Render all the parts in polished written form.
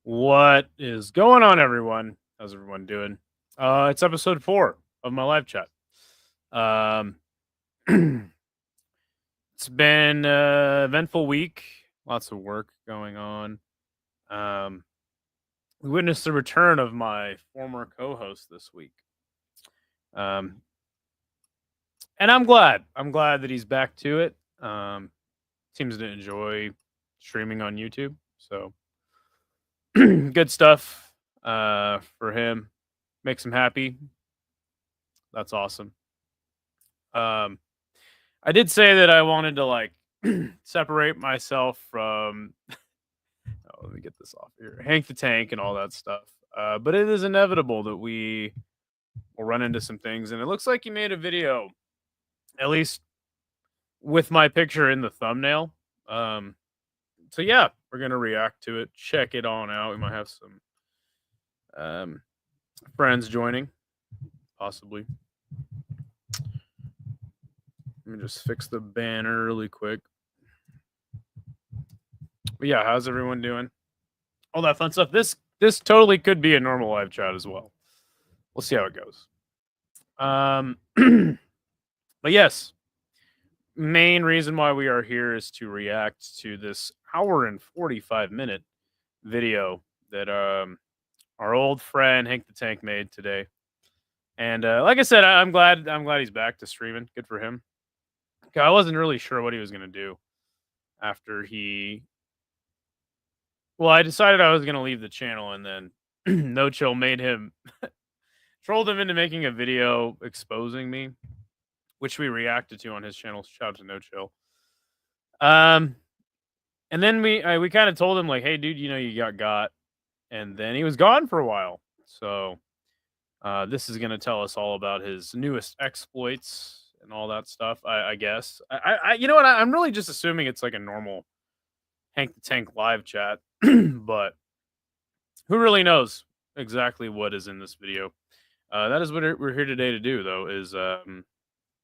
What is going on, everyone? How's everyone doing? It's episode 4 of my live chat. Um, it's been an eventful week. Lots of work going on. Um, we witnessed the return of my former co-host this week. Um, and I'm glad. I'm glad that he's back to it. Seems to enjoy streaming on YouTube. So good stuff for him. Makes him happy. That's awesome. I did say that I wanted to separate myself from let me get this off here. Hank the Tank and all that stuff. But it is inevitable that we will run into some things, and it looks like you made a video, at least with my picture in the thumbnail. So yeah, we're gonna react to it. Check it on out. We might have some friends joining, possibly. Let me just fix the banner really quick. But yeah, how's everyone doing? All that fun stuff. This totally could be a normal live chat as well. We'll see how it goes. But yes, main reason why we are here is to react to this hour and 45-minute video that our old friend Hank the Tank made today. And like I said, I'm glad he's back to streaming. Good for him. I wasn't really sure what he was gonna do after he. Well, I decided I was gonna leave the channel, and then No Chill made him trolled him into making a video exposing me, which we reacted to on his channel. Shout out to No Chill. And then we kind of told him like, "Hey, dude, you got," and then he was gone for a while. So this is gonna tell us all about his newest exploits and all that stuff. I guess. You know what? I'm really just assuming it's like a normal Hank the Tank live chat, but who really knows exactly what is in this video? That is what we're here today to do, though, is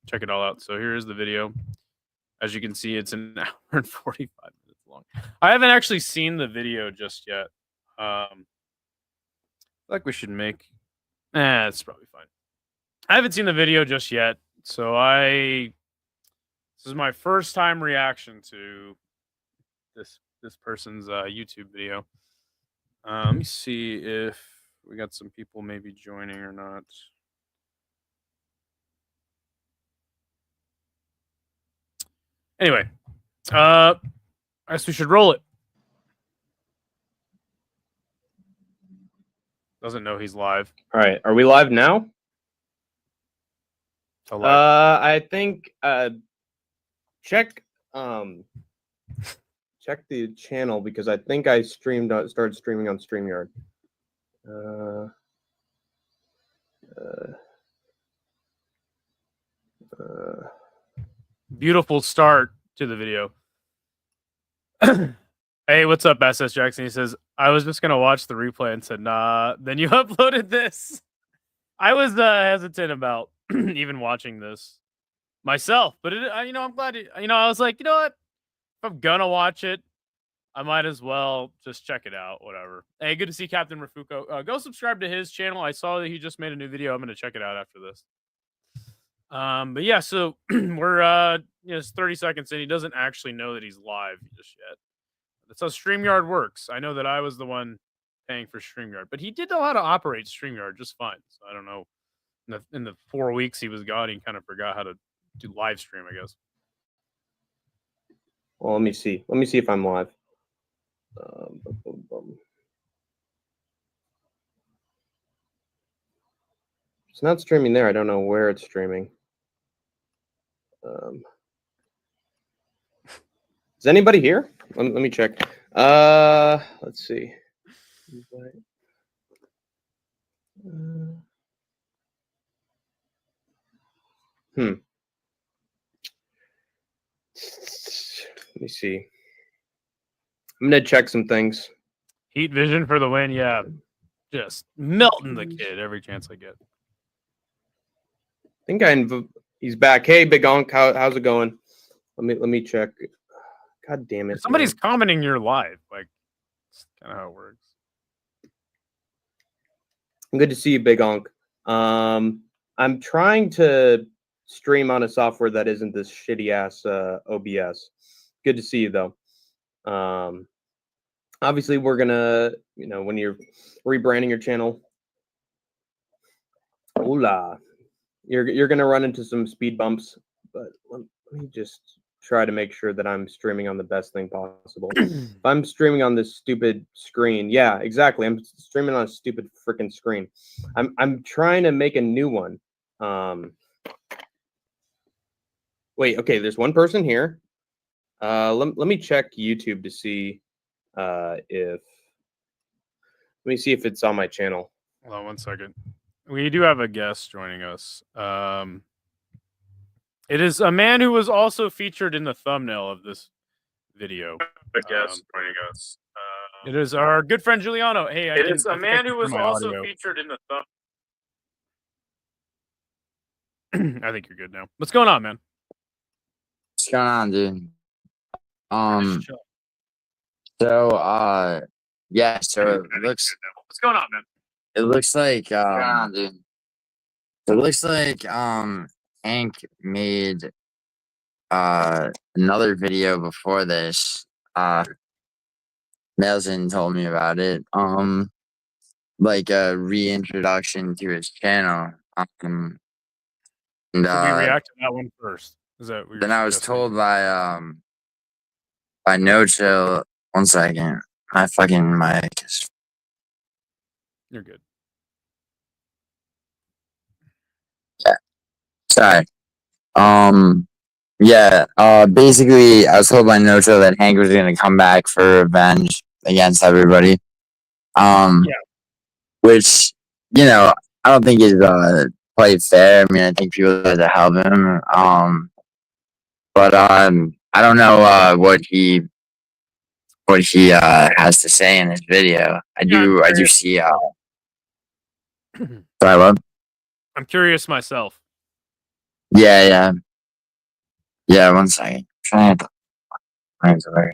check it all out. So here is the video. As you can see, it's an hour and 45 minutes long. I haven't actually seen the video just yet. Like we should make. It's probably fine. I haven't seen the video just yet, so this is my first time reaction to this person's YouTube video. Let me see if we got some people maybe joining or not. Anyway, I guess we should roll it. Doesn't know he's live. All right, are we live now? I think check the channel because I think I started streaming on StreamYard. Beautiful start to the video. Hey, what's up, SS Jackson? He says, I was just gonna watch the replay and said, nah. Then you uploaded this. I was hesitant about even watching this myself, but I'm glad. I was like, you know what? If I'm gonna watch it, I might as well just check it out. Whatever. Hey, good to see Captain Rafuko. Go subscribe to his channel. I saw that he just made a new video. I'm gonna check it out after this. But yeah, so we're it's 30 seconds in. He doesn't actually know that he's live just yet. That's how StreamYard works. I know that I was the one paying for StreamYard, but he did know how to operate StreamYard just fine. So I don't know. In the 4 weeks he was gone, he kind of forgot how to do live stream, I guess. Well, let me see. Let me see if I'm live. It's not streaming there. I don't know where it's streaming. Is anybody here? Let me check. Let's see. Let me see. I'm gonna check some things. Heat Vision for the win, yeah. Just melting the kid every chance I get. I think he's back. Hey, Big Onk, how's it going? Let me check. God damn it! Somebody's commenting you're live. Like, that's kind of how it works. Good to see you, Big Onk. I'm trying to stream on a software that isn't this shitty ass OBS. Good to see you though. Obviously, we're gonna, when you're rebranding your channel, hola, you're gonna run into some speed bumps. But let me just try to make sure that I'm streaming on the best thing possible. If I'm streaming on this stupid screen, yeah, exactly. I'm streaming on a stupid freaking screen. I'm trying to make a new one. Wait, okay, there's one person here. Let me check YouTube to see if let me see if it's on my channel. Hold on 1 second. We do have a guest joining us. It is a man who was also featured in the thumbnail of this video. A guest joining us. It is our good friend Giuliano. Hey, It is a man who was also audio. featured in the thumbnail. I think you're good now. What's going on, man? What's going on, dude? Just chill. So yeah, so it looks What's going on, man? it looks like dude. It looks like Hank made another video before this. Nelson told me about it. Like a reintroduction to his channel. And So we react to that one first. Is that what you're then I was suggesting? told by No Chill. 1 second. My fucking mic is You're good. sorry. Yeah, basically I was told by No Chill that Hank was gonna come back for revenge against everybody. Yeah. Which, I don't think is quite fair. I mean, I think people have to help him. But I don't know what he has to say in this video. I do see sorry, what? I'm curious myself. Yeah. 1 second. Trying to find the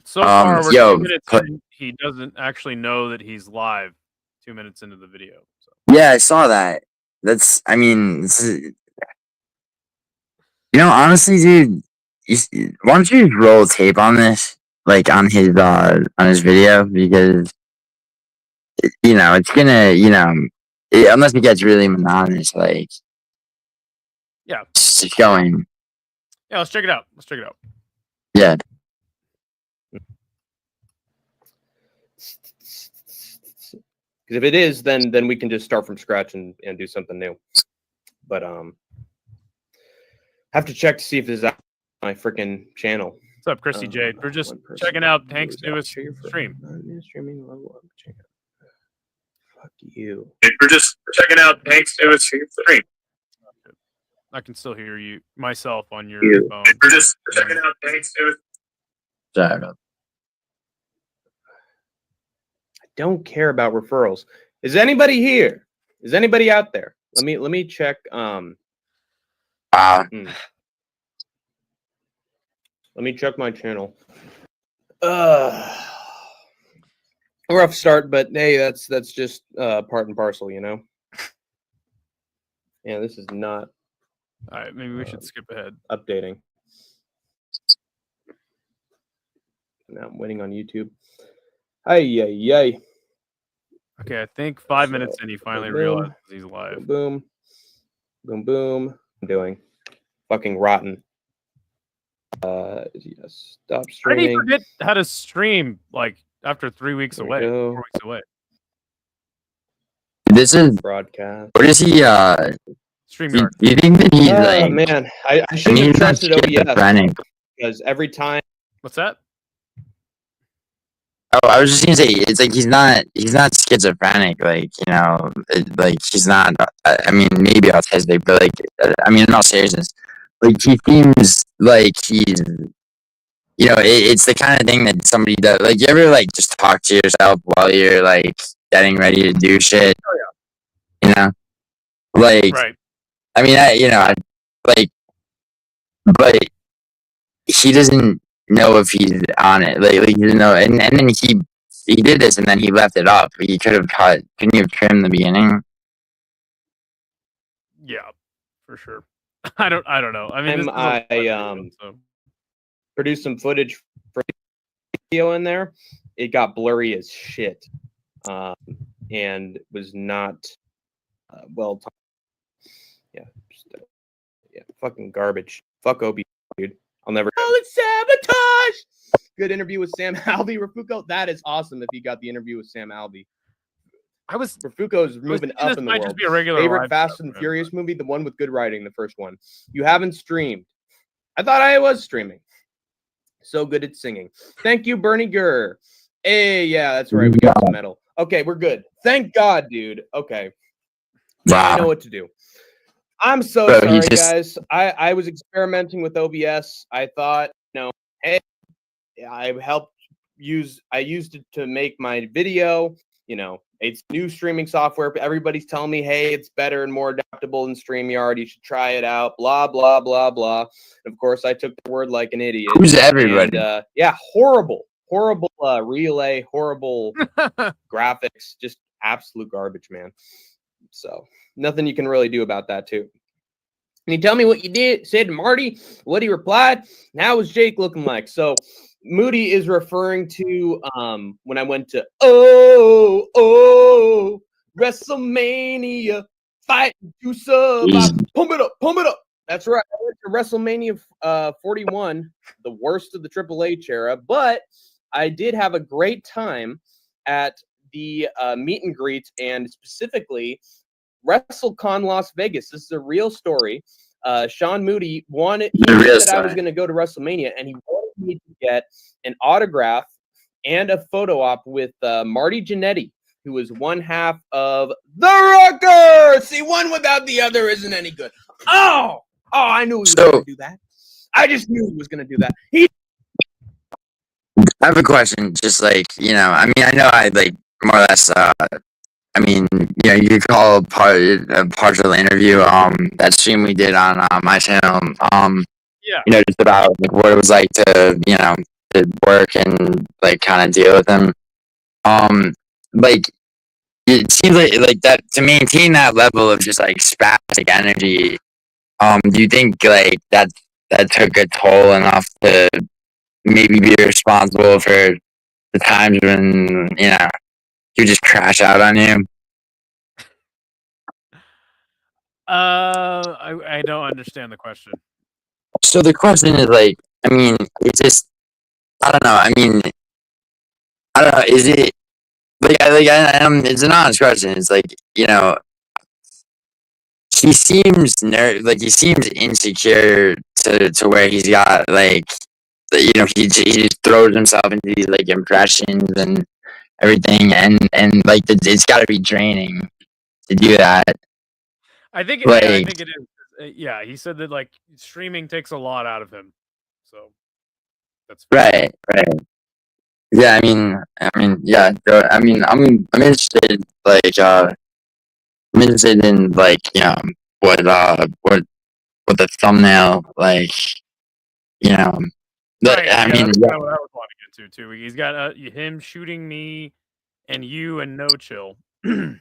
So far, we're yo, 2 minutes in. He doesn't actually know that he's live 2 minutes into the video. So. Yeah, I saw that. I mean, honestly, dude, why don't you just roll tape on this, like on his video, because it's gonna, unless it gets really monotonous, like, Yeah, just going. Yeah, let's check it out. Yeah. Because if it is, then we can just start from scratch and do something new. But have to check to see if this is on my freaking channel. What's up, Chrissy Jade? We're just checking out Hank's newest stream. Streaming level up. Fuck you. We're just checking out Hank's newest stream. I can still hear you myself on your phone. We're just checking out Hank's newest. Sorry about Don't care about referrals. Is anybody here? Is anybody out there? Let me check. Let me check my channel. Rough start, but hey, that's just part and parcel, Yeah, this is not. All right, maybe we should skip ahead. Updating. Now I'm waiting on YouTube. Hey. Okay, I think 5 minutes in, he finally realizes he's live. Boom. I'm doing fucking rotten. Yes. Stop How did he streaming. forget how to stream like after 3 weeks There we away? go. 4 weeks away. This is Broadcast. what is he? StreamYard. Do you think that he's like? Man, I shouldn't have trusted OBS schizophrenic. because every time. What's that? Oh, I was just gonna say it's like he's not schizophrenic, like like he's not. I mean, maybe autistic, but like I mean, in all seriousness, like he seems like he's, it's the kind of thing that somebody does. Like, you ever like just talk to yourself while you're like getting ready to do shit? Oh yeah. Like, Right. I mean, but he doesn't know if he's on it. Like he doesn't know, and then he he did this and then he left it up. He could have cut. Couldn't you have trimmed the beginning? Yeah, for sure. I don't know. I mean, this is a I, video, so. Produced some footage for video in there. It got blurry as shit, and was not well. Yeah, yeah, fucking garbage. Fuck Obi, dude. I'll never. Oh, it's sabotage. Good interview with Sam Alvey. Rafuko, that is awesome. If you got the interview with Sam Alvey, Rafuko is moving up in the might world. just be a regular Favorite live Fast show, and man, Furious movie, the one with good writing, the first one. You haven't streamed. I thought I was streaming. So good at singing. Thank you, Bernie Gurr. Hey, yeah, that's right. We got some metal. Okay, we're good. Thank God, dude. Okay. Now I know Wow. what to do. I'm so Bro, he sorry, just- guys. I was experimenting with OBS. I thought, hey, I used it to make my video. It's new streaming software. Everybody's telling me, hey, it's better and more adaptable than StreamYard. You should try it out. Blah, blah, blah, blah. Of course, I took the word like an idiot. Who's everybody? And, yeah, horrible relay, horrible graphics, just absolute garbage, man. So nothing you can really do about that, too. Can you tell me what you said to Marty? What he replied? How was Jake looking like? So Moody is referring to when I went to WrestleMania fight to survive. Pump it up. That's right. I went to WrestleMania 41, the worst of the Triple H era, but I did have a great time at the meet and greet, and specifically WrestleCon Las Vegas. This is a real story. Sean Moody wanted he knew that I was going to go to WrestleMania, and he wanted me to get an autograph and a photo op with Marty Jannetty, who was one half of the Rockers. See, one without the other isn't any good. Oh, I knew he was going to do that. I just knew he was going to do that. I have a question. Just like, I mean, I know I like more or less. I mean, you could call a partial interview. That stream we did on my channel. Yeah. Just about like, what it was like to, to work and like kind of deal with them. Like it seems like that to maintain that level of just like spastic energy. Do you think like that took a toll enough to maybe be responsible for the times when you just crash out on you? I don't understand the question. So the question is like, I mean, it's just, I don't know. I mean, I don't know. Is it it's an honest question. It's like, he seems he seems insecure to where he's got like, he just throws himself into these like impressions and everything, and like it's got to be draining to do that. I think it is. Yeah, he said that like streaming takes a lot out of him, so that's fair. Right. Yeah, I mean, yeah. I mean, I'm interested, like, I'm interested in like, what the thumbnail, like, but Right, I yeah, mean, that's kind of what I was wanting to get to too. He's got him shooting me and you and No Chill. So yeah.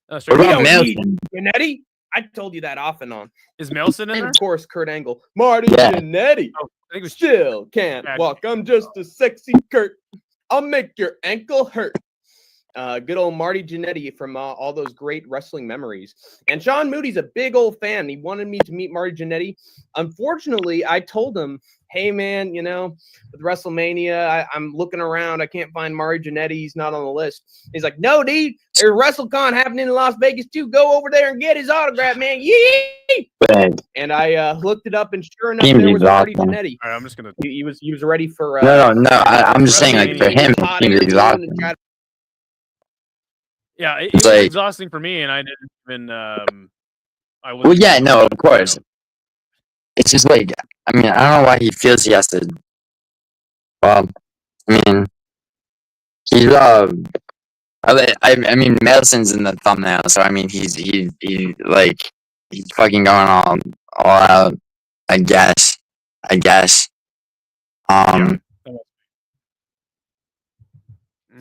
what about need Maelstrom? Jannetty? I told you that off and on. Is Melson in And there? of course, Kurt Angle. Marty Yeah. Jannetty. Oh, I think it was Still can't Yeah. walk. I'm just a sexy Kurt. I'll make your ankle hurt. Good old Marty Jannetty from all those great wrestling memories. And Sean Moody's a big old fan. He wanted me to meet Marty Jannetty. Unfortunately, I told him, hey, man, with WrestleMania, I'm looking around. I can't find Marty Jannetty. He's not on the list. He's like, no, dude, there's WrestleCon happening in Las Vegas, too. Go over there and get his autograph, man. Yee! But And I looked it up, and sure enough, Seems there was Marty exhausting. Jannetty. All right, I'm just gonna. He was ready for no. I'm just saying, like, for him, it hot seems air balloon exhausting. and try to- Yeah, it It's was like- exhausting for me, and I didn't even. I was. Well, yeah, no, of course. It's just like, I mean, I don't know why he feels he has to. Well, I mean, he's I mean, Madison's in the thumbnail, so I mean, he's fucking going all out. I guess.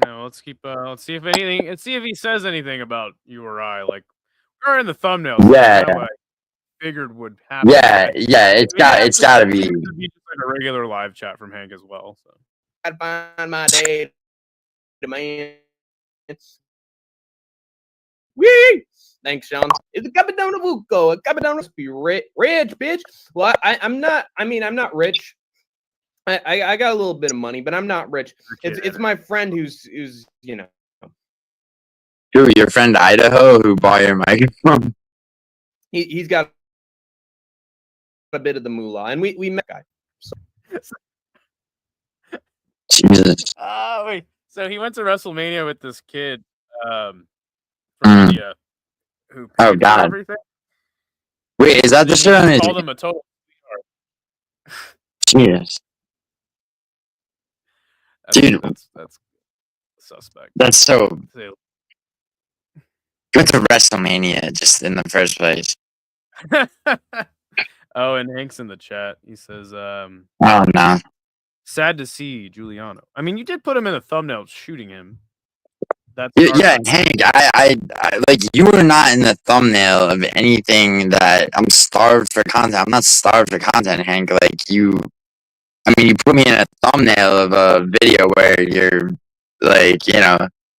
No, let's keep. Let's see if anything. Let's see if he says anything about you or I. Like we're in the thumbnail. So Yeah. that's what I figured would happen. Yeah, yeah, it's gotta be. It could be just like a regular live chat from Hank as well. So I'd find my day, man. Wee! Thanks, Sean. It's a Capitano Vuco. A Capitano must be rich, bitch. Well, I'm not. I mean, I'm not rich. I got a little bit of money, but I'm not rich. It's my friend who's you know. Who, your friend Idaho who bought your microphone? He's got a bit of the moolah, and we met guy. Jesus. oh wait, so he went to WrestleMania with this kid from Mm. India who paid Oh, for God. everything. Wait, is that the He shit on his? called him a total. Jesus, Dude. That's suspect. that's so. Say- Go to WrestleMania just in the first place. oh, and Hank's in the chat. He says, Oh no. sad to see Giuliano. I mean, you did put him in the thumbnail shooting him. That's Yeah, Hank, I like, you were not in the thumbnail of anything that I'm starved for content. I'm not starved for content, Hank. Like, you put me in a thumbnail of a video where you're like,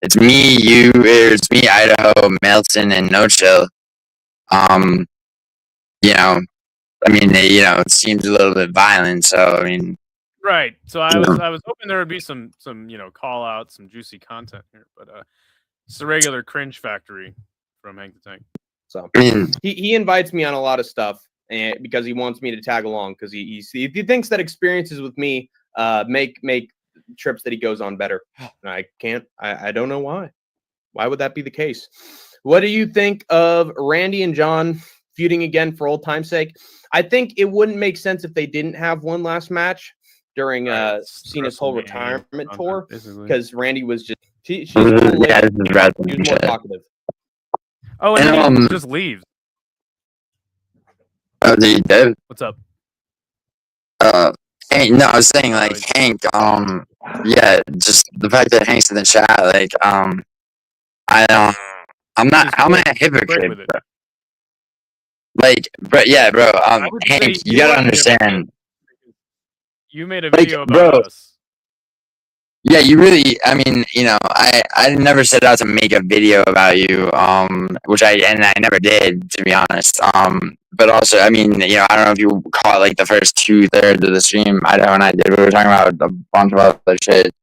it's me, it's me, Idaho, Melton, and No Chill. It seems a little bit violent, so I mean, right. So I was hoping there would be some call out, some juicy content here, but it's the regular cringe factory from Hank the Tank. So I mean, he invites me on a lot of stuff, and because he wants me to tag along, because he thinks that experiences with me make trips that he goes on better. And I can't. I don't know why. Why would that be the case? What do you think of Randy and John feuding again for old time's sake? I think it wouldn't make sense if they didn't have one last match during Cena's whole retirement tour, because Randy was just she's yeah, this is he was wrestling more shit. talkative. Oh, and And, then he just leaves. Oh, they did. What's up? Hey, no, I was saying, like, Hank, yeah, just the fact that Hank's in the chat, like, I'm a hypocrite, with it. bro. Like, bro, yeah, bro, I would say Hank, you you gotta are understand. You made a Like, video about bro. us. Yeah, you really, I never set out to make a video about you, which I never did, to be honest. But also, I don't know if you caught, like, the first 2/3 of the stream, Idaho and I did. We were talking about a bunch of other shit.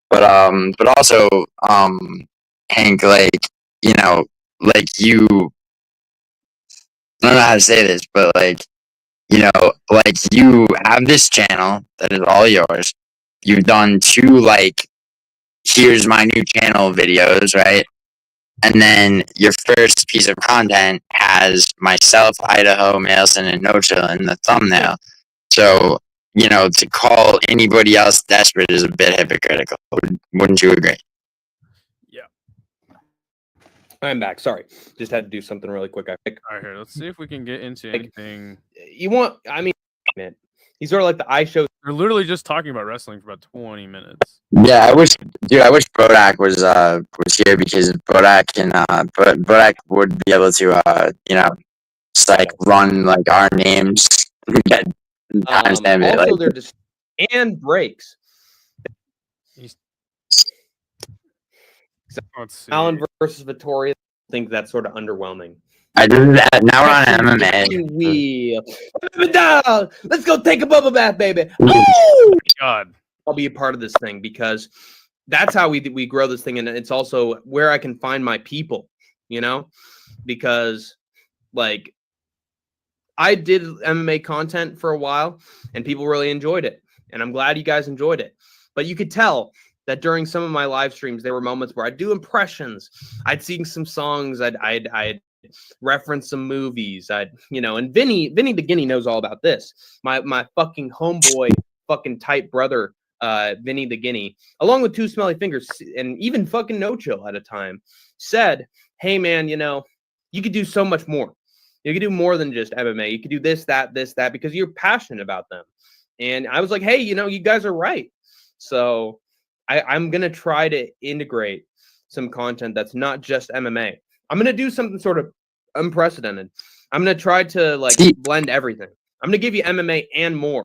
But also, Hank, like, like, you, I don't know how to say this, but, like, like, you have this channel that is all yours. You've done 2, like, here's my new channel videos, right? And then your first piece of content has myself, Idaho, Mailson, and No Chill in the thumbnail. So, to call anybody else desperate is a bit hypocritical. Wouldn't you agree? Yeah. I'm back. Sorry, just had to do something really quick. All right, here. Let's see if we can get into anything. You want? Man, he's sort of like the I show. We're literally just talking about wrestling for about 20 minutes. Yeah, I wish Bodak was here, because Bodak would be able to just, like, run, like, our names. Get timestamp it, Also, like, they're just and breaks. Let's see. Allen versus Vittoria. I think that's sort of underwhelming. I did that. Now we're on MMA. Let's go take a bubble bath, baby. God. I'll be a part of this thing, because that's how we grow this thing, and it's also where I can find my people, because, like, I did MMA content for a while and people really enjoyed it, and I'm glad you guys enjoyed it. But you could tell that during some of my live streams there were moments where I'd do impressions, I'd sing some songs, I'd reference some movies, and Vinny the Guinea knows all about this. My fucking homeboy, fucking tight brother, Vinny the Guinea, along with Two Smelly Fingers and even fucking No Chill at a time, said, hey man, you could do so much more. You could do more than just MMA. You could do this, that, because you're passionate about them. And I was like, hey, you guys are right. So I'm gonna try to integrate some content that's not just MMA. I'm gonna do something sort of unprecedented. I'm gonna try to like See- blend everything. I'm gonna give you MMA and more.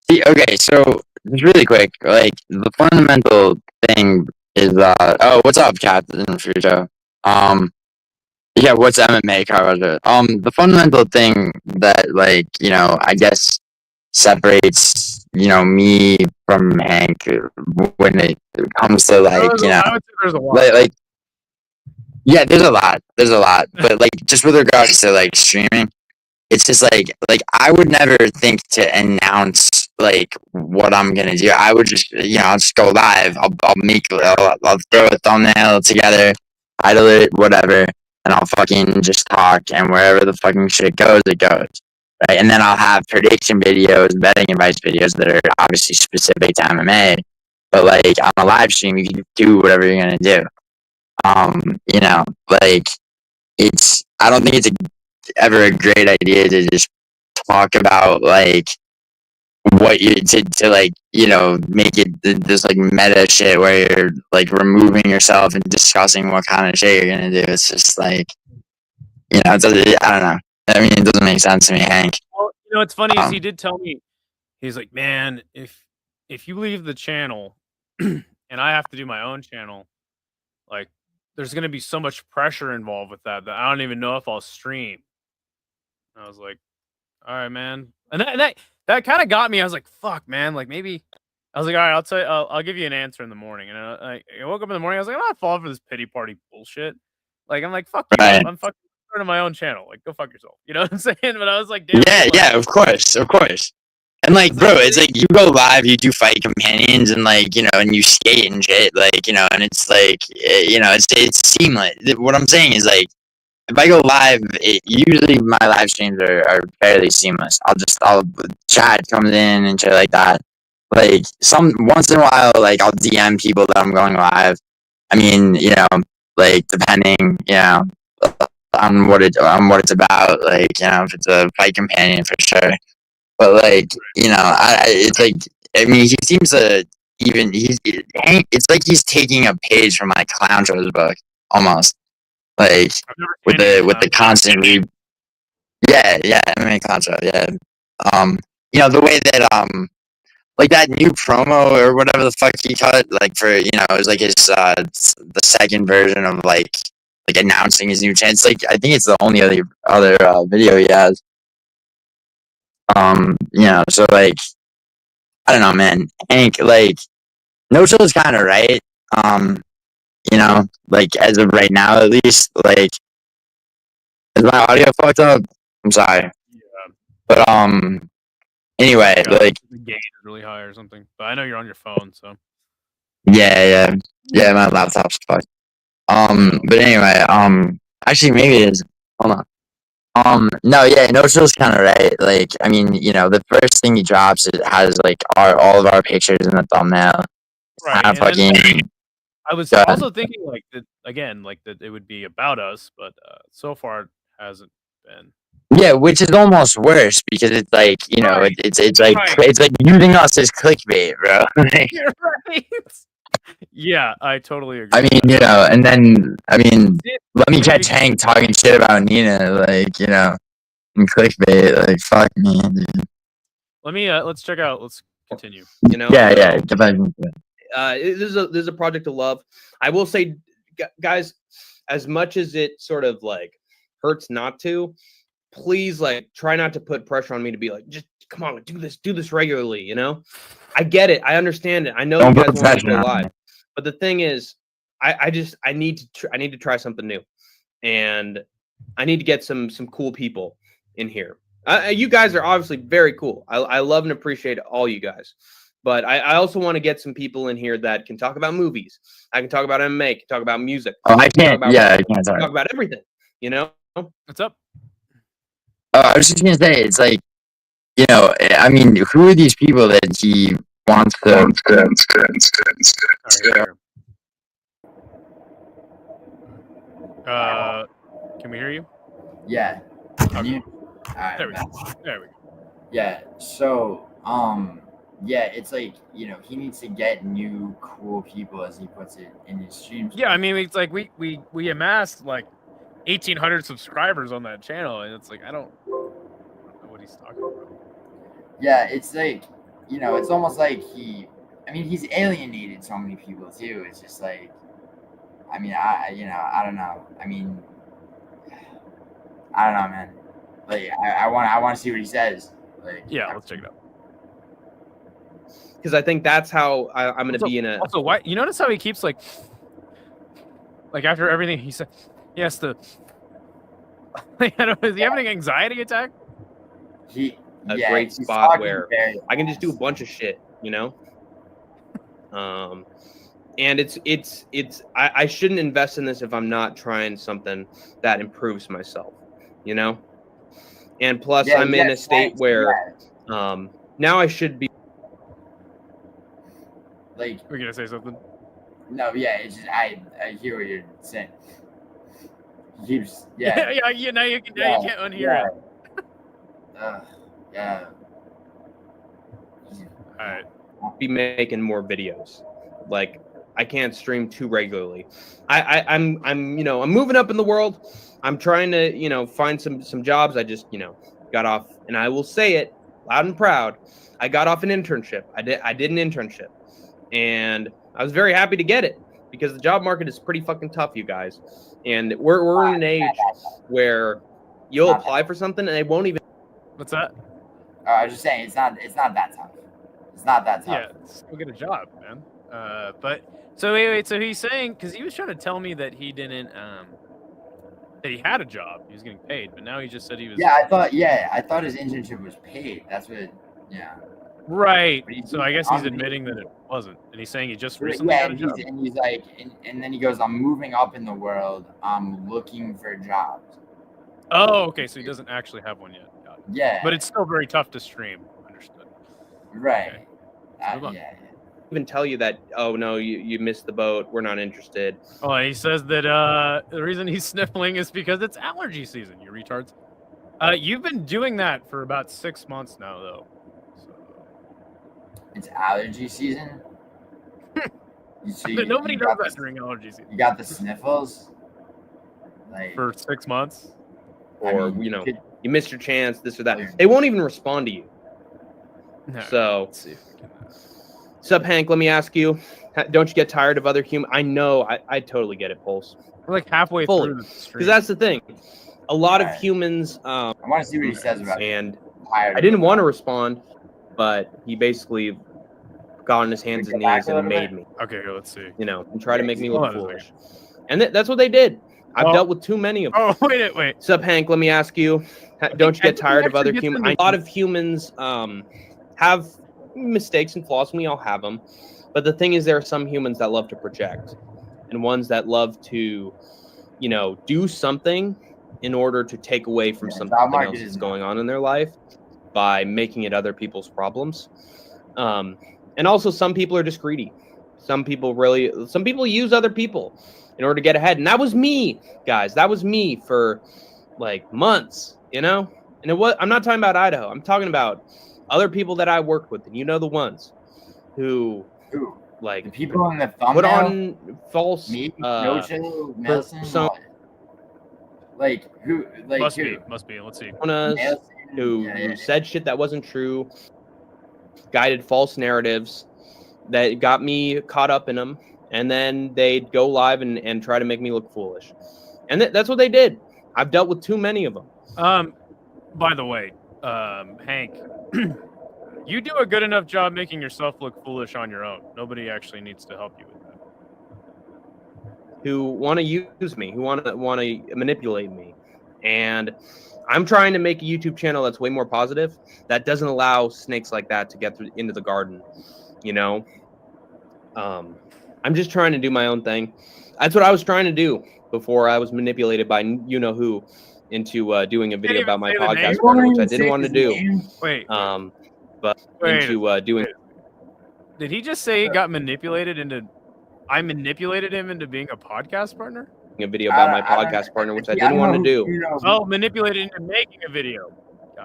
See, okay, so just really quick, like the fundamental thing is oh, what's up, Captain Fujo? Yeah, what's MMA, Carter? The fundamental thing that, like, I guess separates, me from Hank when it comes to, like, I would say there's a lot. like, yeah, there's a lot, but like, just with regards to like streaming, it's just like I would never think to announce like what I'm gonna do. I would just, I'll just go live. I'll throw a thumbnail together, title it, whatever, and I'll fucking just talk, and wherever the fucking shit goes, it goes. Right, and then I'll have prediction videos, betting advice videos that are obviously specific to MMA. But like on a live stream, you can do whatever you're gonna do. Like I don't think it's ever a great idea to just talk about like what you to like make it this like meta shit where you're like removing yourself and discussing what kind of shit you're gonna do. It's just like it doesn't, I don't know. I mean, it doesn't make sense to me, Hank. Well, it's funny is he did tell me, he's like, man, if you leave the channel and I have to do my own channel, like there's gonna be so much pressure involved with that I don't even know if I'll stream. And I was like, all right, man. And that kind of got me. I was like, fuck, man. Like maybe I was like, all right, I'll tell you, I'll give you an answer in the morning. And I woke up in the morning. I was like, I'm not falling for this pity party bullshit. Like I'm like, fuck you. Right. I'm fucking starting my own channel. Like go fuck yourself. You know what I'm saying? But I was like, damn. Yeah, of course. And like, bro, it's like you go live, you do fight companions, and like, and you skate and shit, like, and it's like, it's seamless. What I'm saying is like, if I go live, usually my live streams are fairly seamless. Chat comes in and shit like that. Like once in a while, like I'll DM people that I'm going live. I mean, like depending, on what it's about. Like, if it's a fight companion for sure. But like, it's like, I mean, he seems to it's like he's taking a page from like Clown Show's book almost, like with the constant yeah, MMA Clown Show, yeah. The way that like that new promo or whatever the fuck he cut, like for it was like his the second version of like announcing his new chance. Like I think it's the only other video he has. So like, I don't know, man. Hank, like, no chill is kind of right. Like as of right now, at least, like, is my audio fucked up? I'm sorry. Yeah. But anyway, like, the gain is really high or something. But I know you're on your phone, so yeah, my laptop's fucked. But anyway, actually, maybe it is. Hold on. No, yeah, no chill's kind of right. Like, I mean, the first thing he drops, it has like all of our pictures in the thumbnail. right. Kind of fucking. I was Go also thinking like that again, like that it would be about us, but so far it hasn't been. Yeah, which is almost worse because it's like Right. it's like Right. it's like using us as clickbait, bro. You're right. Yeah, I totally agree. I mean, with that. and then let me Did catch you- Hank talking shit about Nina, like and clickbait, like fuck me, dude. Let me let's check out. Let's continue. Yeah, get back into it. This is a project of love. I will say, guys, as much as it sort of like hurts not to, please like try not to put pressure on me to be like, just come on, do this regularly. I get it, I understand it. I know Don't you put guys want to pressure go on me. live, but the thing is, I need to try something new, and I need to get some cool people in here. You guys are obviously very cool. I love and appreciate all you guys. But I also want to get some people in here that can talk about movies. I can talk about MMA, can talk about music. Oh, I can't. Yeah, I can't Talk about everything. What's up? I was just gonna say, it's like, I mean, who are these people that he wants to? All right, here. Can we hear you? Yeah. Okay. All right. There we go. There we go. Yeah. So, yeah, it's like, you know, he needs to get new cool people, as he puts it, in his streams. Yeah, I mean, it's like we amassed like 1,800 subscribers on that channel, and it's like I don't know what he's talking about. Yeah, it's like, you know, it's almost like he's alienated so many people too. It's just like, I mean, I don't know. I mean, I don't know, man. Like, I want to see what he says. Like, Yeah, let's check it out. Because I think that's how I'm going to be in a. Also, why you notice how he keeps like after everything he said, he has to. I don't know, is he having an anxiety attack? A yeah, great he's spot talking where very I can just do a fast. bunch of shit, you know. And I shouldn't invest in this if I'm not trying something that improves myself, you know. And plus, Yeah, I'm in a state thanks, where yeah. now I should be. Like, We're gonna say something. no, yeah, it's just I hear what you're saying. He keeps, yeah, yeah. Now you can't unhear it. Yeah. All right. Be making more videos. Like, I can't stream too regularly. I'm I'm moving up in the world. I'm trying to find some jobs. I just got off, and I will say it loud and proud. I got off an internship. I did an internship, and I was very happy to get it because the job market is pretty fucking tough, you guys. And we're in an age where you'll apply for something and they won't even. What's that? I was just saying it's not that tough. It's not that tough. Yeah, still get a job, man. But so wait. So he's saying, because he was trying to tell me that he didn't that he had a job, he was getting paid, but now he just said he was. Yeah, I thought his internship was paid. That's what. Yeah. Right. But So I guess he's admitting that it wasn't, and he's saying he just recently Yeah, got a job. and he's like, and then he goes, "I'm moving up in the world. I'm looking for jobs." Oh, okay. So he doesn't actually have one yet. Got it. Yeah. But it's still very tough to stream. Understood. Right. Move on. Yeah. Even tell you that, oh no, you missed the boat, we're not interested. Oh, and he says that the reason he's sniffling is because it's allergy season, you retards. You've been doing that for about 6 months now, though. So. It's allergy season. Nobody does that during allergy season. You got the sniffles. Like, for 6 months. Or I mean, you missed your chance, this or that. They won't even respond to you. No, So, let's see if we can. Sup, Hank, let me ask you, don't you get tired of other humans? I know, I totally get it, Pulse. We're like halfway Fully. through the stream. Because that's the thing. A lot of Right. humans, I want to see what he says about it. and Tired I of didn't it. want to respond, but he basically got on his hands and Go back knees a and little made bit. me, Okay, let's see. and try to make me Hold look on a foolish. And that's what they did. I've Oh. dealt with too many of them. Oh, wait. Sup, Hank, let me ask you, don't you I get think he tired of actually other gets humans? into- A lot of humans have mistakes and flaws, and we all have them. But the thing is, there are some humans that love to project, and ones that love to, do something in order to take away from Yeah, something job market else is that's going on in their life by making it other people's problems. And also, some people are just greedy. Some people use other people in order to get ahead. And that was me, guys. That was me for like months, And I'm not talking about Idaho. I'm talking about other people that I worked with, and the ones who Who? like The people in the thumbnail. put on false Me, Nocho, Nelson. some- what? Like who? Like Must who? be. Let's see. personas Nelson, who yeah. said shit that wasn't true, guided false narratives that got me caught up in them, and then they'd go live and try to make me look foolish. And that's what they did. I've dealt with too many of them. By the way, Hank, you do a good enough job making yourself look foolish on your own. Nobody actually needs to help you with that. Who want to use me, who want to manipulate me. And I'm trying to make a YouTube channel that's way more positive, that doesn't allow snakes like that to get into the garden, I'm just trying to do my own thing. That's what I was trying to do before I was manipulated by you-know-who into doing a video about my even say the podcast name. partner, which I didn't want to do. Wait, But Wait, into doing did he just say he got manipulated into? I manipulated him into being a podcast partner? a video about my I don't- podcast partner, which I Yeah, didn't don't want know to who- do. you know who- Oh, manipulated into making a video.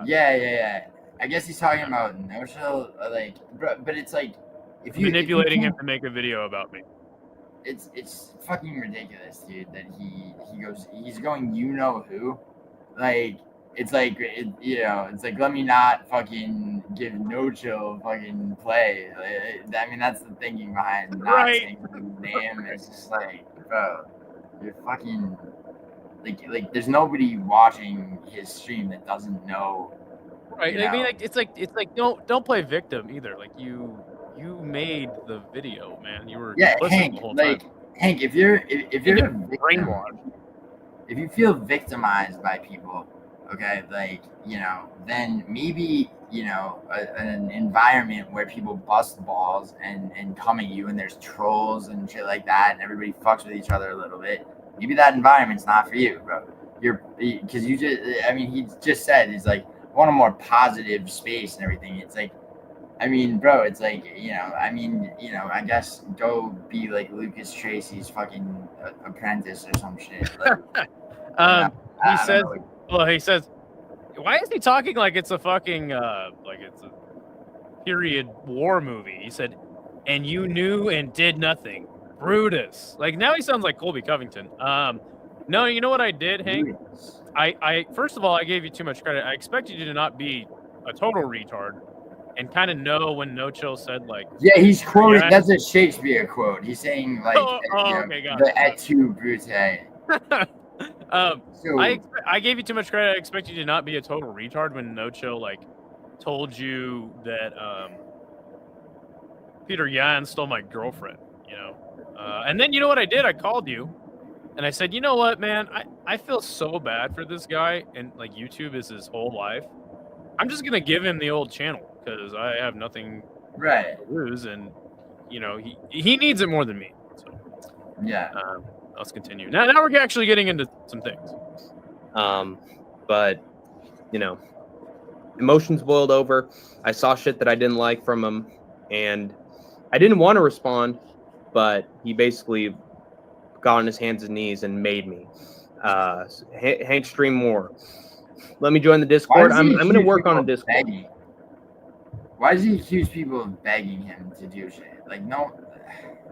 Yeah. I guess he's talking about no chill, like, bro, but it's like if you Manipulating him can't- to make a video about me. it's fucking ridiculous, dude. That he's going, you know who, like it's like it's like let me not fucking give no chill fucking play. I mean that's the thinking behind not Right. saying his name. It's just like, bro, you're fucking like there's nobody watching his stream that doesn't know. Right. You I mean, know. like it's like don't play victim either. Like you made the video, man. You were Yeah, complicit Hank. the whole Like time. Hank, if you're a victim, Brainwashed. if you feel victimized by people, okay, like then maybe an environment where people bust balls and come at you and there's trolls and shit like that and everybody fucks with each other a little bit. Maybe that environment's not for you, bro. Because he just said he's like I want a more positive space and everything. It's like. I mean, bro, it's like, I guess go be like Lucas Tracy's fucking apprentice or some shit. Like, He says, he says, why is he talking like it's a fucking, like it's a period war movie? He said, and you knew and did nothing. Brutus. Like now he sounds like Colby Covington. No, you know what I did, Hank? I first of all, I gave you too much credit. I expected you to not be a total retard. And kind of know when No Chill said like, yeah, he's quoting. Yeah. That's a Shakespeare quote. He's saying like, okay, got the it. et tu, Brute. So I gave you too much credit. I expect you to not be a total retard when No Chill like told you that Peter Yan stole my girlfriend. And then you know what I did? I called you, and I said, you know what, man, I feel so bad for this guy, and like YouTube is his whole life. I'm just gonna give him the old channel because I have nothing right, to lose, and he needs it more than me. So yeah, let's continue. Now we're actually getting into some things. But emotions boiled over. I saw shit that I didn't like from him, and I didn't want to respond, but he basically got on his hands and knees and made me. Hank, stream more. Let me join the Discord. I'm going to work on a Discord. Begging? Why does he accuse people of begging him to do shit? Like, no,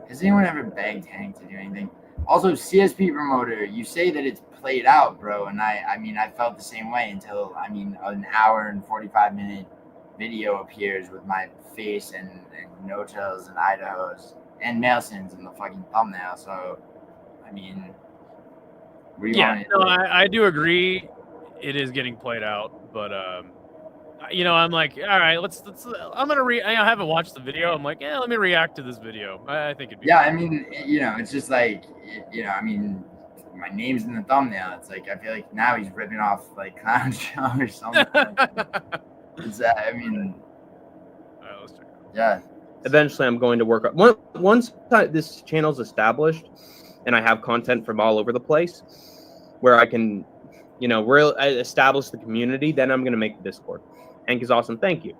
has anyone ever begged Hank to do anything? Also, CSP promoter, you say that it's played out, bro, and I felt the same way until an hour and 45-minute video appears with my face and No Chills and Idaho's and Nelson's in the fucking thumbnail. So, what do you want? No, I do agree. It is getting played out, but I'm like, all right, let's. I'm gonna I haven't watched the video. I'm like, let me react to this video. I think it'd be. Yeah, it's just like, my name's in the thumbnail. It's like I feel like now he's ripping off like Clown Show or something. It's Let's check it out. yeah. Eventually, I'm going to work on once this channel's established, and I have content from all over the place, where I can. Establish the community, then I'm going to make the Discord. Hank is awesome. Thank you.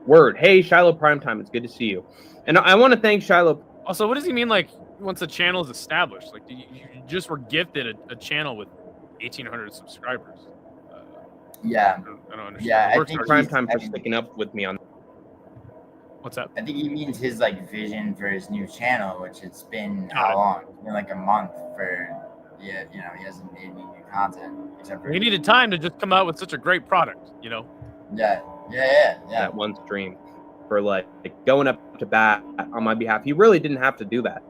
Word. Hey, Shiloh Primetime. It's good to see you. And I want to thank Shiloh. Also, what does he mean, like, once the channel is established? Like, you just were gifted a channel with 1,800 subscribers. Yeah. I don't understand. Yeah, I think Primetime for sticking up with me on. What's up? I think he means his, like, vision for his new channel, which it's been how long? It's been like a month for... Yeah, he hasn't made any new content except for He needed time to just come out with such a great product, Yeah. That one stream for like going up to bat on my behalf. He really didn't have to do that,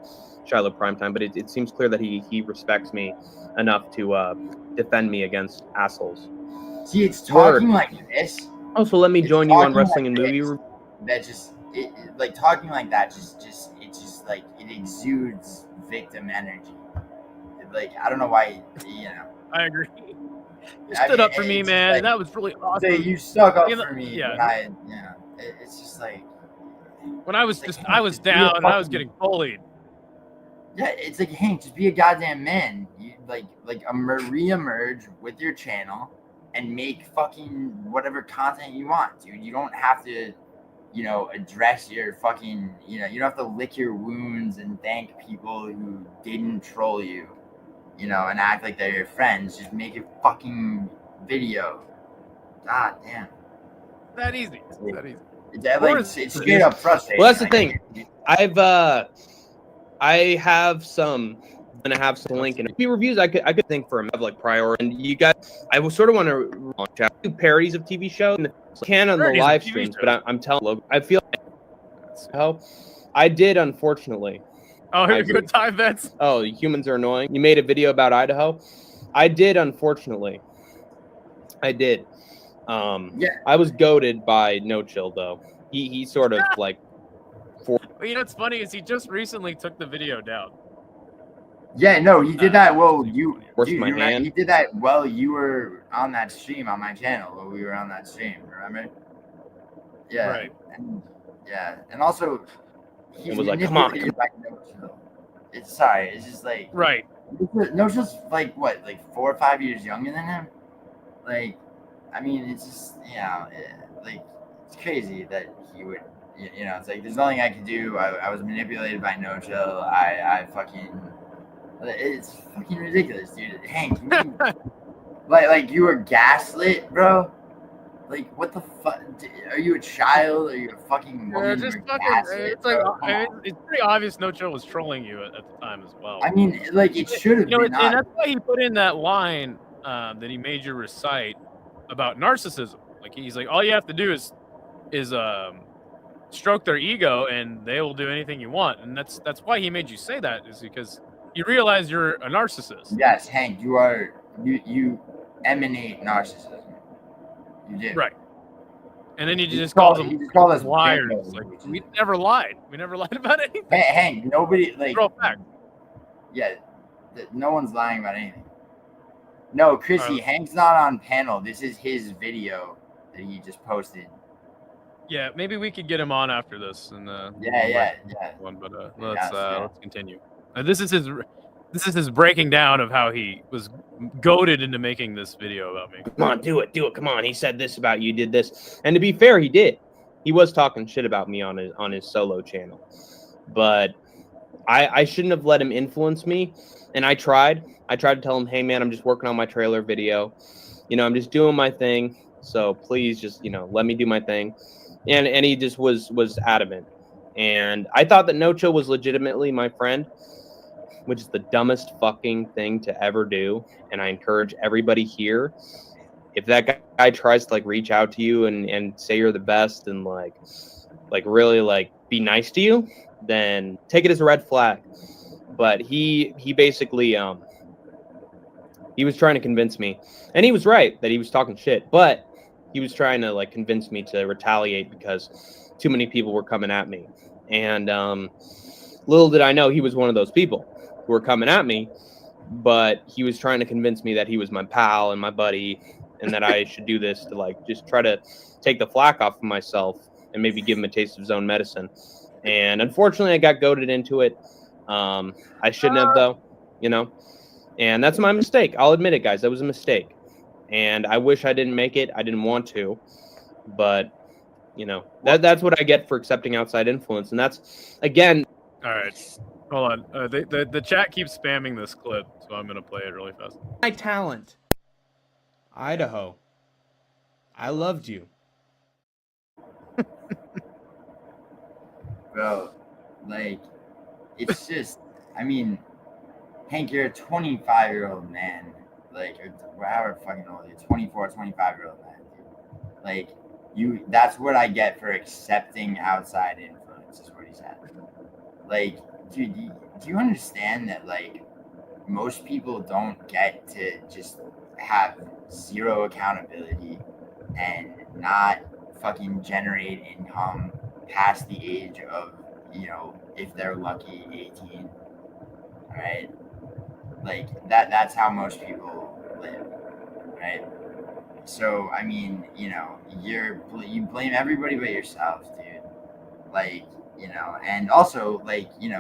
Shiloh Primetime, but it seems clear that he respects me enough to defend me against assholes. See, it's talking like this. Also, let me join you on Wrestling and Movie. That just like talking like that it exudes victim energy. Like, I don't know why, I agree. You stood up for me, man, and that was really awesome. You stuck up for me. Yeah. It's just like when I was I was down and I was getting bullied. Yeah, it's like, Hank, just be a goddamn man. You re-emerge with your channel and make fucking whatever content you want, dude. You don't have to, address your fucking, you don't have to lick your wounds and thank people who didn't troll you. And act like they're your friends. Just make a fucking video. God damn. that easy. It's that easy. It's straight up frustrating. Well, that's the like, thing. I have some. I'm gonna have some link and reviews. I could think for of like priority. And you guys, I will sort of want to launch out do parodies of TV shows. And can on the Parodies of live TV streams, shows. but I'm telling Logan, I feel how I did unfortunately. Oh, I here good time vets. Oh, humans are annoying. You made a video about Idaho. I did unfortunately. I did. Yeah. I was goaded by No Chill though. He sort of like. Well, you know what's funny is he just recently took the video down. Yeah, no, he did that. Well, you, Forced dude, my you remember- hand. he did that while you were on that stream on my channel. While we were on that stream, remember? Yeah. Right. And, yeah, and also, he's It was like, come on, manipulated by No Chill. It's sorry. It's just like Right. No Chill's like what, like 4 or 5 years younger than him. Like, I mean, it's just like it's crazy that he would. You know, it's like there's nothing I could do. I was manipulated by No Chill. I fucking. It's fucking ridiculous, dude. Hank, like you were gaslit, bro. Like, what the fuck? Are you a child? Are you a fucking woman? Just You're fucking. gaslit, It's like bro. Come on. it's pretty obvious No Chill was trolling you at the time as well. I mean, like it should have You know, been. and that's why he put in that line that he made you recite about narcissism. Like he's like, all you have to do is stroke their ego, and they will do anything you want. And that's why he made you say that, is because you realize you're a narcissist. Yes, Hank, you emanate narcissism. You do. Right. And then he He just called- calls them he just called us liars. bimbos, Like, which we is- never lied. We never lied about anything. Hey, Hank, nobody like. Real fact. Yeah, no one's lying about anything. No, Chrissy, Oh. Hank's not on panel. This is his video that he just posted. Yeah, maybe we could get him on after this. And Yeah. one, but Yes, yeah. let's continue. This is his breaking down of how he was goaded into making this video about me. Come on, do it. Come on. He said this about you, did this. And to be fair, he did. He was talking shit about me on his solo channel. But I shouldn't have let him influence me. And I tried. I tried to tell him, hey man, I'm just working on my trailer video. You know, I'm just doing my thing. So please just, let me do my thing. And he just was adamant. And I thought that No Chill was legitimately my friend, which is the dumbest fucking thing to ever do. And I encourage everybody here, if that guy tries to like reach out to you and say you're the best and like really like be nice to you, then take it as a red flag. But he basically he was trying to convince me, and he was right that he was talking shit, but he was trying to like convince me to retaliate because too many people were coming at me. And little did I know he was one of those people who were coming at me, but he was trying to convince me that he was my pal and my buddy and that I should do this to like just try to take the flack off of myself and maybe give him a taste of his own medicine. And unfortunately, I got goaded into it. I shouldn't have, though, and that's my mistake. I'll admit it, guys. That was a mistake. And I wish I didn't make it. I didn't want to, but that's what I get for accepting outside influence. And that's, again. All right. Hold on. The chat keeps spamming this clip, so I'm going to play it really fast. My talent. Idaho. I loved you. Bro, like, it's just, I mean, Hank, you're a 25-year-old man. Like, or however fucking old you're, 24, 25-year-old man. Dude. Like, that's what I get for accepting outside influence, is what he said. Like, dude, do you understand that, like, most people don't get to just have zero accountability and not fucking generate income past the age of, if they're lucky, 18, right? Like, that's how most people live, right? So, I mean, you blame everybody but yourself, dude. Like, and also, like, you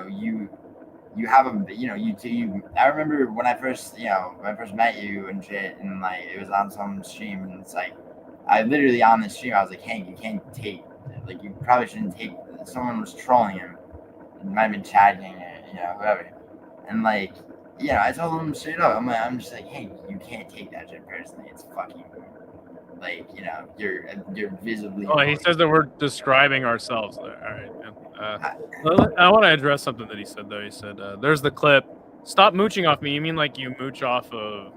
have I remember when I first met you and shit, and like, it was on some stream, and it's like, I literally on the stream, I was like, Hank, you can't take, like, you probably shouldn't take, someone was trolling him. It might have been Chad King, whoever. And like, I told him straight up, I'm just like, hey, you can't take that shit personally. It's fucking, Like, you know, you're visibly. Oh, he says that we're describing ourselves. All right, man. I want to address something that he said, though. He said, there's the clip. Stop mooching off me. You mean like you mooch off of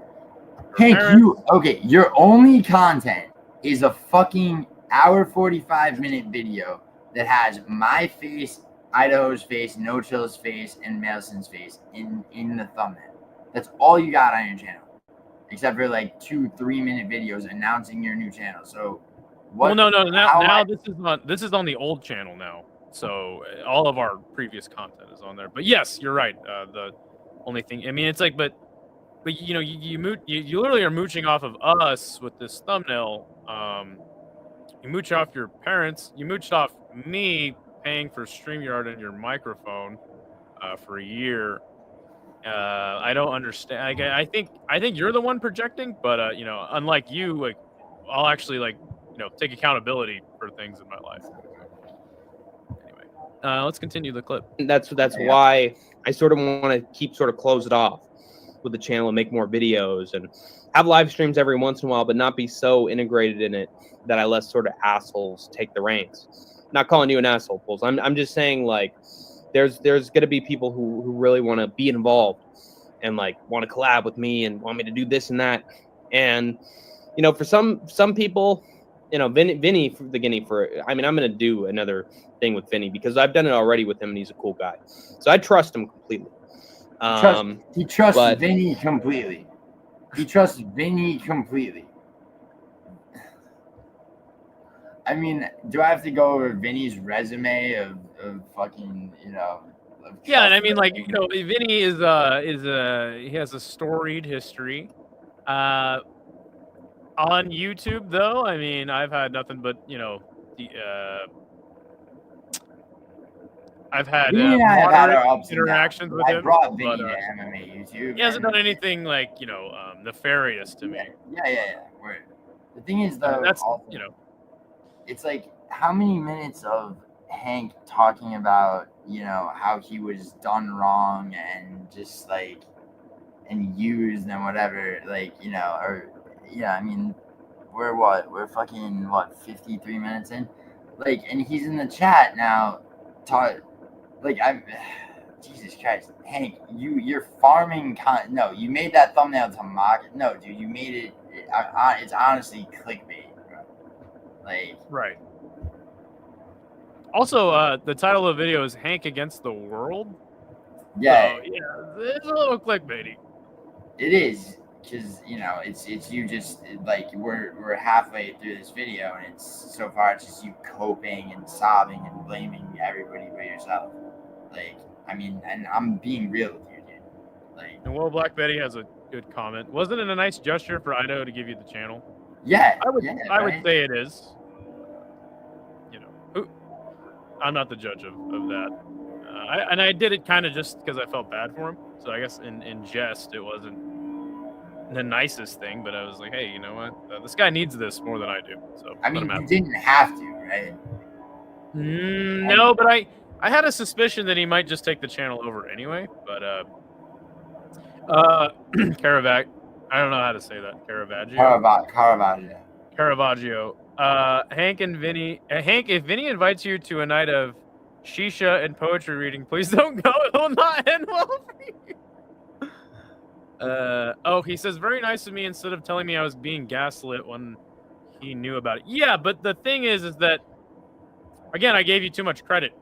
Hank, parents? your only content is a fucking hour 45-minute video that has my face, Idaho's face, No Chill's face, and Madison's face in the thumbnail. That's all you got on your channel, except for like 2-3 minute videos announcing your new channel. So, what? Well, no. Now this is on the old channel now. So all of our previous content is on there. But yes, you're right. The only thing, I mean, it's like, but you know, you literally are mooching off of us with this thumbnail. You mooch off your parents. You mooched off me paying for StreamYard and your microphone for a year. I don't understand. I think you're the one projecting, but you know, unlike you, like I'll actually like you know take accountability for things in my life. Anyway, let's continue the clip. That's why I sort of want to keep sort of close it off with the channel and make more videos and have live streams every once in a while, but not be so integrated in it that I let sort of assholes take the reins. Not calling you an asshole, Pulse. I'm just saying like there's gonna be people who really want to be involved and like want to collab with me and want me to do this and that. And you know, for some people, you know, Vinny for the Guinea I mean, I'm gonna do another thing with Vinny because I've done it already with him and he's a cool guy. So I trust him completely. He trusts Vinny completely. He trusts Vinny completely. I mean, do I have to go over Vinny's resume of fucking, you know? Yeah, and I mean, like, you know, Vinny he has a storied history. On YouTube, though, I mean, I've had nothing but, you know, I've had moderate interactions with him. I brought Vinny to MMA YouTube. He hasn't done anything like, you know, nefarious to me. Yeah. Word. The thing is, though, that's also, you know, it's like how many minutes of Hank talking about, you know, how he was done wrong and just like and used and whatever, like, you know, or yeah, I mean, we're fucking 53 minutes in, like, and he's in the chat now, Jesus Christ, Hank, you're farming no, you made that thumbnail to mock it. No, dude, you made it. It's honestly clickbait, bro. Like, right. Also, the title of the video is Hank Against the World. Yeah, so, yeah, it's a little clickbaity. It is, because you know, it's you just like we're halfway through this video and it's so far it's just you coping and sobbing and blaming everybody but yourself. Like, I mean, and I'm being real with you, dude. Like, and Will Black Betty has a good comment. Wasn't it a nice gesture for Idaho to give you the channel? Yeah, I would right? say it is. You know, I'm not the judge of that. I did it kind of just because I felt bad for him. So I guess in jest, it wasn't the nicest thing, but I was like, hey, you know what? This guy needs this more than I do. So I mean, you didn't have to, right? No, but I had a suspicion that he might just take the channel over anyway. But Caravaggio, I don't know how to say that. Caravaggio. Hank and Vinny. Hank, if Vinny invites you to a night of shisha and poetry reading, please don't go. It will not end well for you. He says, very nice of me instead of telling me I was being gaslit when he knew about it. Yeah, but the thing is that, again, I gave you too much credit.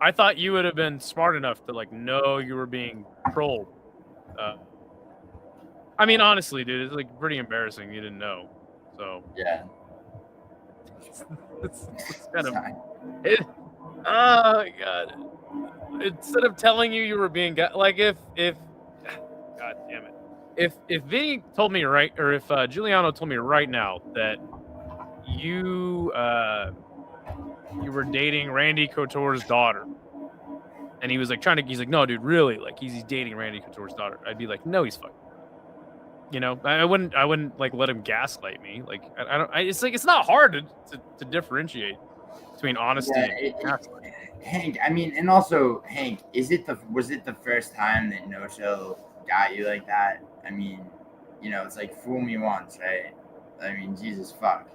I thought you would have been smart enough to, like, know you were being trolled. I mean, honestly, dude, it's, like, pretty embarrassing you didn't know. So. Yeah. It's kind of... oh, my God. Instead of telling you were being... Like, if... God damn it. If Vinny told me or if Giuliano told me right now that you were dating Randy Couture's daughter, and he was like he's like, no, dude, really, like he's dating Randy Couture's daughter, I'd be like, no, he's fucking. You know, I wouldn't like let him gaslight me. Like it's like it's not hard to differentiate between honesty and gaslighting. Hank, I mean, and also Hank, was it the first time that No Chill got you like that? I mean, you know, it's like fool me once, right? I mean, Jesus fuck.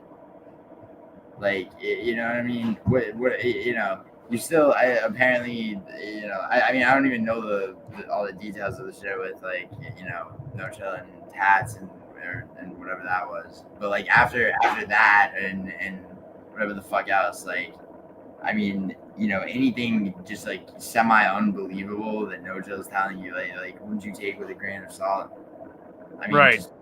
Like, you know what I mean? What you know? You still, apparently, you know. I mean, I don't even know all the details of the shit with like, you know, No Chill and Tats and whatever that was. But like after that and whatever the fuck else, like, I mean, you know, anything just like semi unbelievable that No Chill's telling you, like, wouldn't you take with a grain of salt? I mean, Right. just-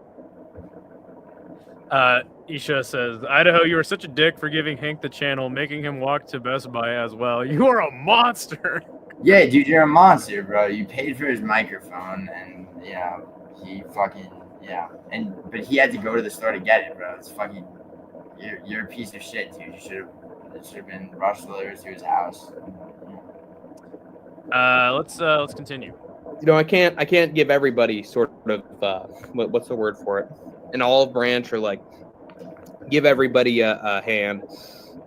Isha says, Idaho, you are such a dick for giving Hank the channel, making him walk to Best Buy as well. You are a monster. yeah, dude, you're a monster, bro. You paid for his microphone, and you know he fucking but he had to go to the store to get it, bro. It's fucking you're a piece of shit, dude. It should have been rushed delivered to his house. Let's continue. You know, I can't give everybody sort of what's the word for it, an olive branch, or like give everybody a hand.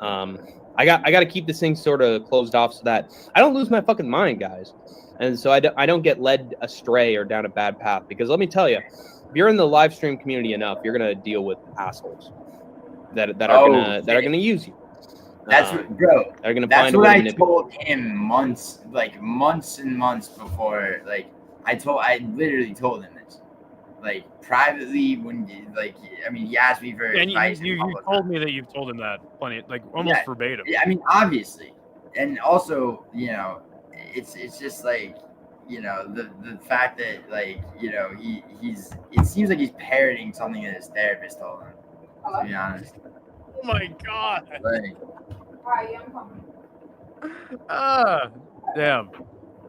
I got to keep this thing sort of closed off so that I don't lose my fucking mind, guys, and so I don't get led astray or down a bad path. Because let me tell you, if you're in the live stream community enough, you're gonna deal with assholes that are gonna use you. That's what, bro. They're gonna That's find a what way to I manipulate. told him months and months before. Like I literally told him this, like privately when I mean he asked me for And advice. you told me that you've told him that plenty, like almost verbatim. Yeah, I mean obviously, and also you know it's just like you know the fact that like you know he's it seems like he's parroting something that his therapist told him. To be honest, Oh my god. like. Damn. All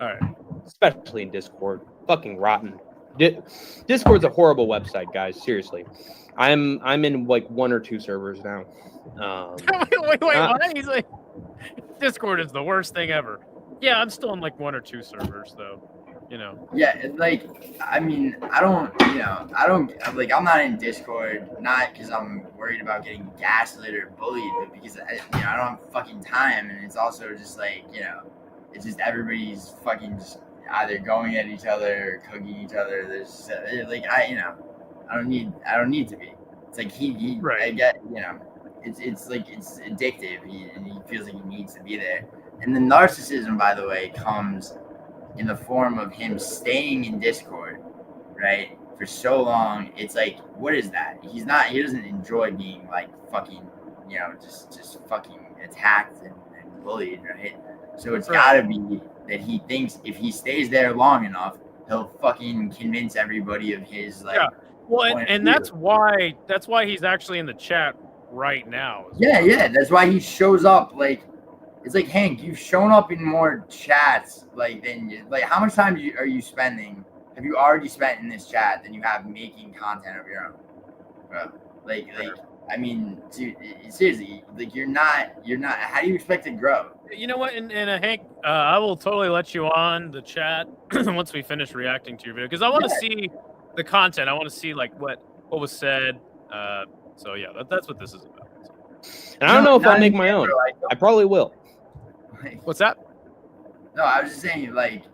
right. Especially in Discord. Fucking rotten. Discord's a horrible website, guys. Seriously. I'm in like 1 or 2 servers now. wait, what? He's like, Discord is the worst thing ever. Yeah, I'm still in like 1 or 2 servers though. You know. Yeah, it's like I mean, I don't like I'm not in Discord not because I'm worried about getting gaslit or bullied, but because I don't have fucking time, and it's also just like it's just everybody's fucking just either going at each other or cooking each other. There's like I don't need to be. It's like he Right. I get it's like it's addictive, and he feels like he needs to be there. And the narcissism, by the way, comes in the form of him staying in Discord, right, for so long. It's like, what is that? He doesn't enjoy being like fucking, just fucking attacked and bullied, right? So it's gotta be that he thinks if he stays there long enough, he'll fucking convince everybody of his like. Yeah. Well, point of and view. that's why he's actually in the chat right now. Yeah, that's why he shows up. Like, it's like, Hank, you've shown up in more chats than how much time are you spending? Have you already spent in this chat than you have making content of your own, bro? I mean, dude, seriously, like you're not. How do you expect to grow? You know what? And Hank, I will totally let you on the chat once we finish reacting to your video because I want to see the content. I want to see like what was said. So yeah, that's what this is about. And I don't know if I'll make my own. I probably will. What's that? No, I was just saying, like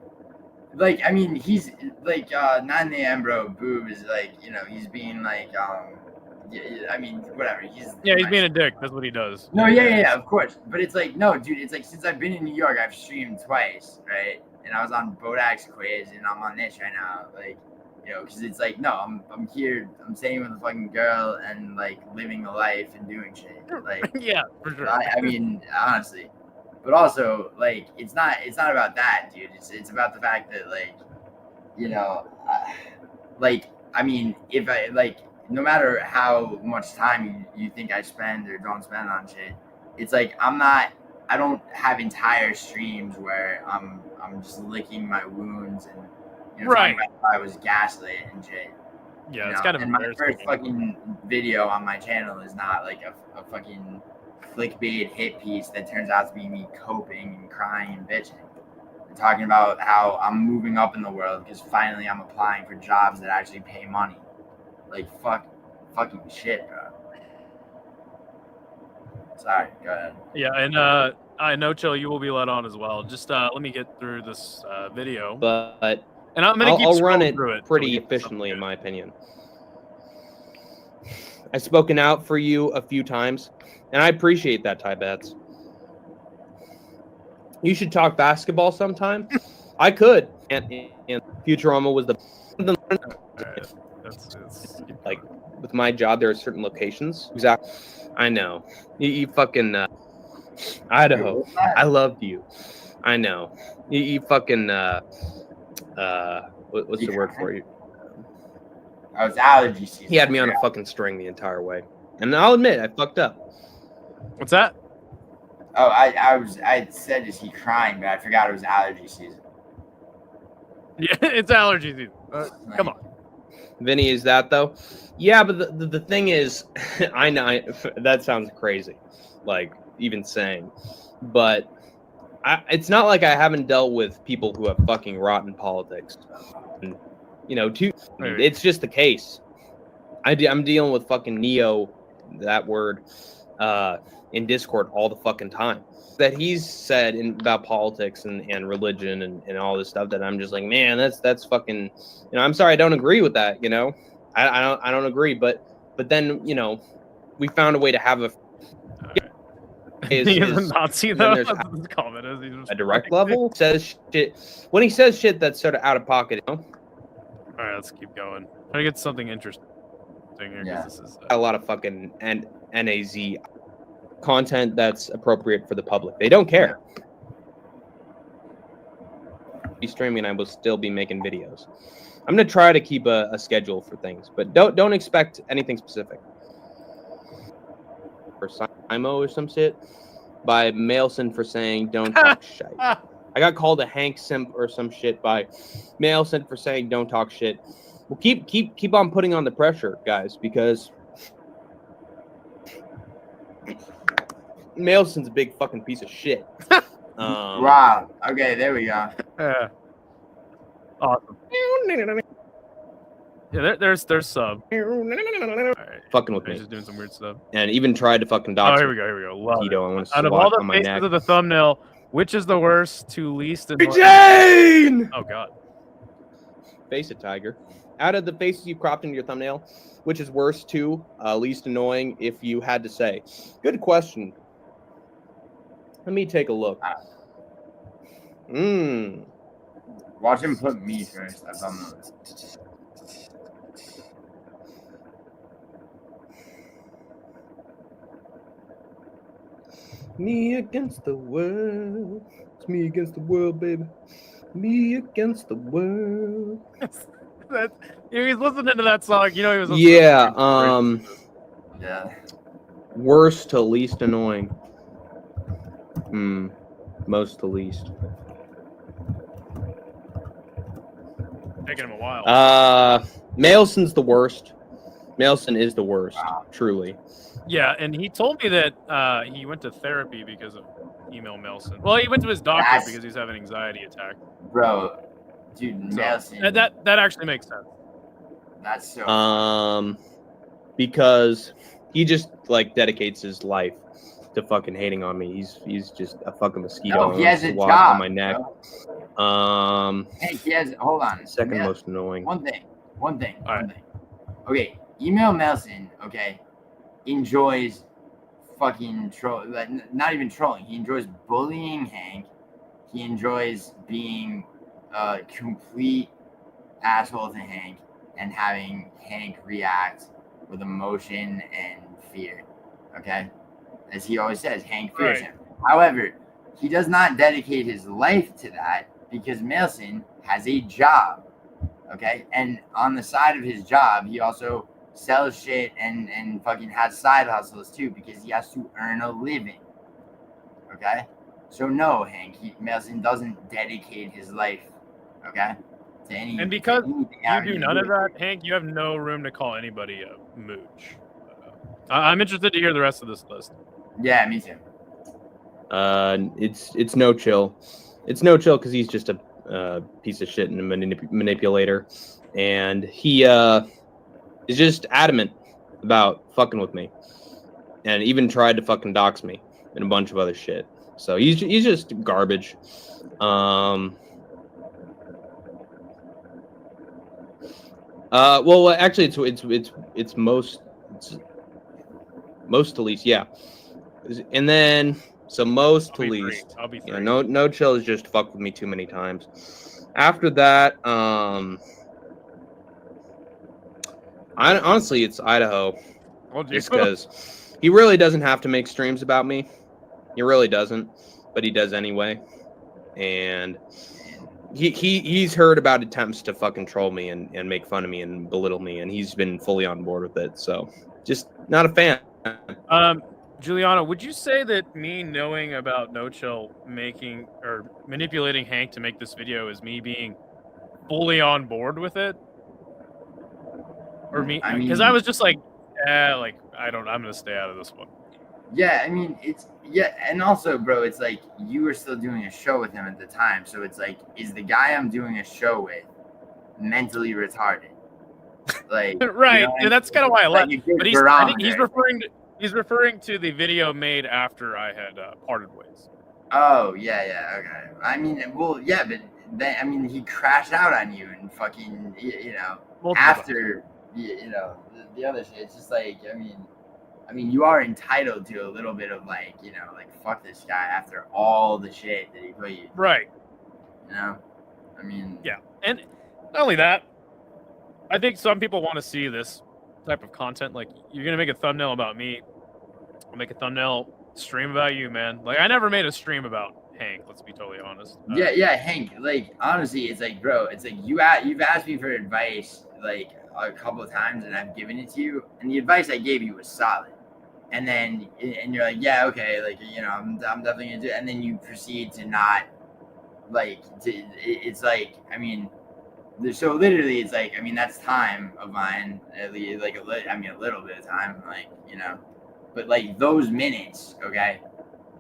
I mean, he's like 9 AM, bro. Boob is like, he's being like, I mean, whatever. He's being a dick. That's what he does. No, yeah, of course. But it's like, no, dude. It's like since I've been in New York, I've streamed twice, right? And I was on Bodak's quiz, and I'm on this right now, like. Because it's like, no, I'm here, I'm staying with a fucking girl and like living a life and doing shit. Like, yeah, for sure. I mean, honestly, but also like, it's not about that, dude. It's about the fact that I mean, if I no matter how much time you think I spend or don't spend on shit, it's like I don't have entire streams where I'm just licking my wounds and. Right. I was gaslit and shit. Yeah, it's kind of and my first fucking video on my channel is not like a fucking clickbait hit piece that turns out to be me coping and crying and bitching. I'm talking about how I'm moving up in the world because finally I'm applying for jobs that actually pay money. Like fucking shit, bro. Sorry, go ahead. Yeah, and I know, Chill, you will be let on as well. Just let me get through this video. But and I'm gonna I'll run it through it pretty efficiently, in my opinion. I've spoken out for you a few times, and I appreciate that, Ty Bats. You should talk basketball sometime. I could. And Futurama was the That's like with my job. There are certain locations. Exactly. I know. You fucking Idaho. I loved you. I know. You fucking what's the word for you? Oh, it's allergy season. He had me on a fucking string the entire way, and I'll admit I fucked up. What's that? Oh, I said is he crying, but I forgot it was allergy season. Yeah, it's allergy season. Come on. Vinny, is that though? Yeah, but the thing is, I know that sounds crazy, like even saying, but it's not like I haven't dealt with people who have fucking rotten politics. And, it's just the case. I'm dealing with fucking Neo, that word, in Discord all the fucking time. That he's said about politics and religion and all this stuff that I'm just like, man, that's fucking, I'm sorry, I don't agree with that, I don't agree, but then, we found a way to have a He's a Nazi though. there's That's comment is he's a direct level says shit when he says shit that's sort of out of pocket, All right, let's keep going. Try to get something interesting here. Yeah. This is, a lot of fucking NAZ content that's appropriate for the public. They don't care. Be streaming, I will still be making videos. I'm gonna try to keep a schedule for things, but don't expect anything specific. For Simo or some shit by Mailson for saying don't talk shit. I got called a Hank simp or some shit by Mailson for saying don't talk shit. Well, keep on putting on the pressure, guys, because Mailson's a big fucking piece of shit. Wow. Okay, there we go. Yeah. Awesome. Yeah, there's sub. All right. Fucking with He's me, just doing some weird stuff. and even tried to fucking Oh, dox here we go. Love it. Tito. I want to Out of all swat the on my faces neck. of the thumbnail, which is the worst to least annoying? Jane! Oh god. Face it, Tiger. Out of the faces you cropped into your thumbnail, which is worse to least annoying if you had to say? Good question. Let me take a look. Watch him put me first. I've done those. Me against the world. It's me against the world, baby. Me against the world. He's listening to that song. He was listening Yeah, to Yeah. worst to least annoying. Most to least. taking him a while. Mailson's the worst. Mailson is the worst, Wow. truly. Yeah, and he told me that he went to therapy because of email Melson. Well, he went to his doctor That's- because he's having an anxiety attack. Bro, dude, So, Nelson. that actually makes sense. That's so. Because he just dedicates his life to fucking hating on me. He's just a fucking mosquito. No, he has a Swat job on my neck. bro. Hey, he has. Hold on. Second Mel- most annoying. One thing. All right. Okay, email Nelson. Okay, enjoys fucking troll. Not even trolling. He enjoys bullying Hank. He enjoys being a complete asshole to Hank and having Hank react with emotion and fear. Okay, as he always says, Hank fears Right. him. However, he does not dedicate his life to that because Mailson has a job. Okay, and on the side of his job, he also sells shit and fucking has side hustles too because he has to earn a living. Okay, so no, Hank, Mailson doesn't dedicate his life. Okay, to any. And because to anything You having do to none of with that, Hank. You have no room to call anybody a mooch. I'm interested to hear the rest of this list. Yeah, me too. It's no chill. It's no chill because he's just a piece of shit and a manipulator, and he is just adamant about fucking with me, and even tried to fucking dox me and a bunch of other shit. So he's just garbage. Well, actually, it's most to least, yeah. And then so most I'll to be three. least, I'll be you three. know, no chill has just fucked with me too many times. After that, honestly, it's Idaho, Well, dude, just because he really doesn't have to make streams about me. He really doesn't, but he does anyway. And he's heard about attempts to fucking troll me and make fun of me and belittle me, and he's been fully on board with it. So just not a fan. Juliana, would you say that me knowing about No Chill making or manipulating Hank to make this video is me being fully on board with it? Or me? I Because mean- I was just like, I'm gonna stay out of this one. Yeah, I mean, and also, bro, it's like you were still doing a show with him at the time, so it's like, is the guy I'm doing a show with mentally retarded? Like, Right, you know what I and that's mean? kind of why I left. Like a good But I think barometer. he's referring to the video made after I had parted ways. Oh, yeah, okay. I mean, well, yeah, but then, I mean, he crashed out on you and fucking, you know, Multiple times. after, you know, the other shit. It's just like, I mean, you are entitled to a little bit of like, you know, like fuck this guy after all the shit that he put you through, Right. you know? I mean, Yeah. And not only that, I think some people want to see this type of content. Like, you're gonna make a thumbnail about me. I'll make a thumbnail stream about you, man. Like, I never made a stream about Hank. Let's be totally honest. yeah, Hank. Like, honestly, it's like, bro, it's like you've asked me for advice like a couple of times, and I've given it to you, and the advice I gave you was solid. And then, and you're like, yeah, okay, like, you know, I'm definitely gonna do it. And then you proceed to not, like, it's like, I mean, so literally, it's like, I mean, that's time of mine, at least, like, a little bit of time, like, you know, but like those minutes, okay,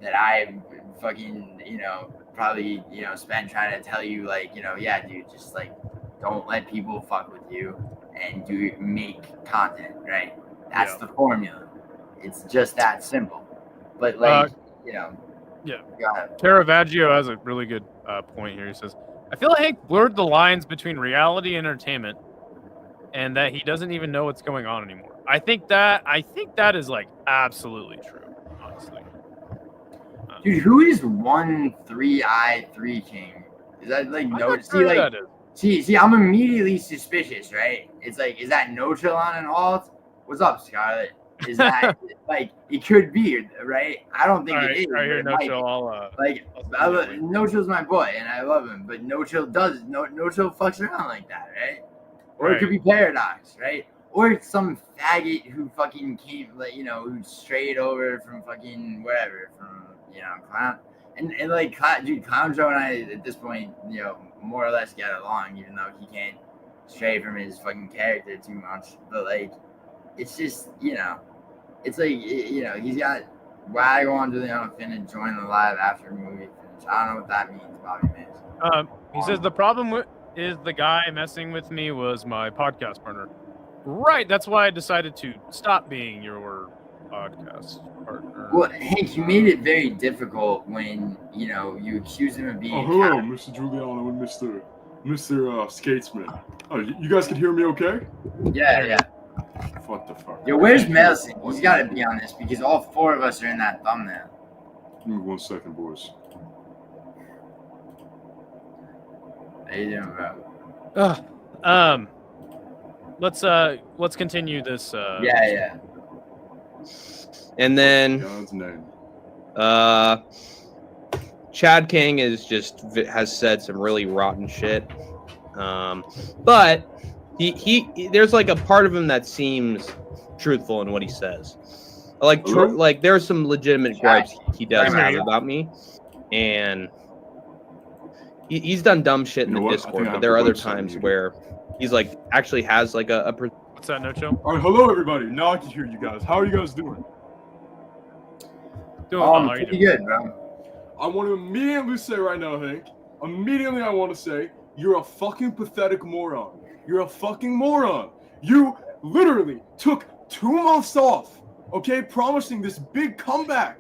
that I fucking, you know, probably, you know, spent trying to tell you, like, you know, yeah, dude, just like, don't let people fuck with you and make content, right? That's Yeah. the formula. It's just that simple. But like, you know, yeah. Go ahead. Caravaggio has a really good point here. He says, I feel like Hank blurred the lines between reality and entertainment and that he doesn't even know what's going on anymore. I think that is like absolutely true, honestly. Dude, who is 1-3-3 King? Is that like I'm no? not sure who that is. See, I'm immediately suspicious, right? It's like, is that No Chill on an alt? What's up, Scarlett? Is that like it could be, right? I don't think All it right, is. right here, but it No might Chill. be. I'll Like, I'll send you a link. No Chill's my boy, and I love him. But No Chill No Chill fucks around like that, right? Or it could be Paradox, right? Or it's some faggot who fucking came, like, you know, who strayed over from fucking wherever, from, you know, Clown. And like, dude, Clown Joe and I at this point, you know, more or less get along, even though he can't stray from his fucking character too much. But like, it's just, you know, it's like, you know, he's got why go on Juliana Finn and join the live after movie finish. I don't know what that means, Bobby Mays. He says the problem is the guy messing with me was my podcast partner. Right, that's why I decided to stop being your podcast partner. Well, Hank, you made it very difficult when, you know, you accused him of being. Oh, hello, Mr. Giuliano and Mr. Skatesman. Oh, you guys can hear me okay? Yeah. What the fuck? Yo, where's Melson? He's got to be on this because all four of us are in that thumbnail. Give me 1 second, boys. How you doing, bro? Let's continue this. Yeah. And then God's name. Chad King has said some really rotten shit. But he there's like a part of him that seems truthful in what he says. Like there's some legitimate gripes he does have about me, and he's done dumb shit in You know the what? I Discord. think I But have there are the other website times muted. where he's like actually has like a What's that, No Chill? All right, hello, everybody. Now I can hear you guys. How are you guys doing? Doing well. How are you Pretty doing? good, bro. I want to immediately say right now, Hank. Immediately, I want to say you're a fucking pathetic moron. You're a fucking moron. You literally took 2 months off, okay, promising this big comeback,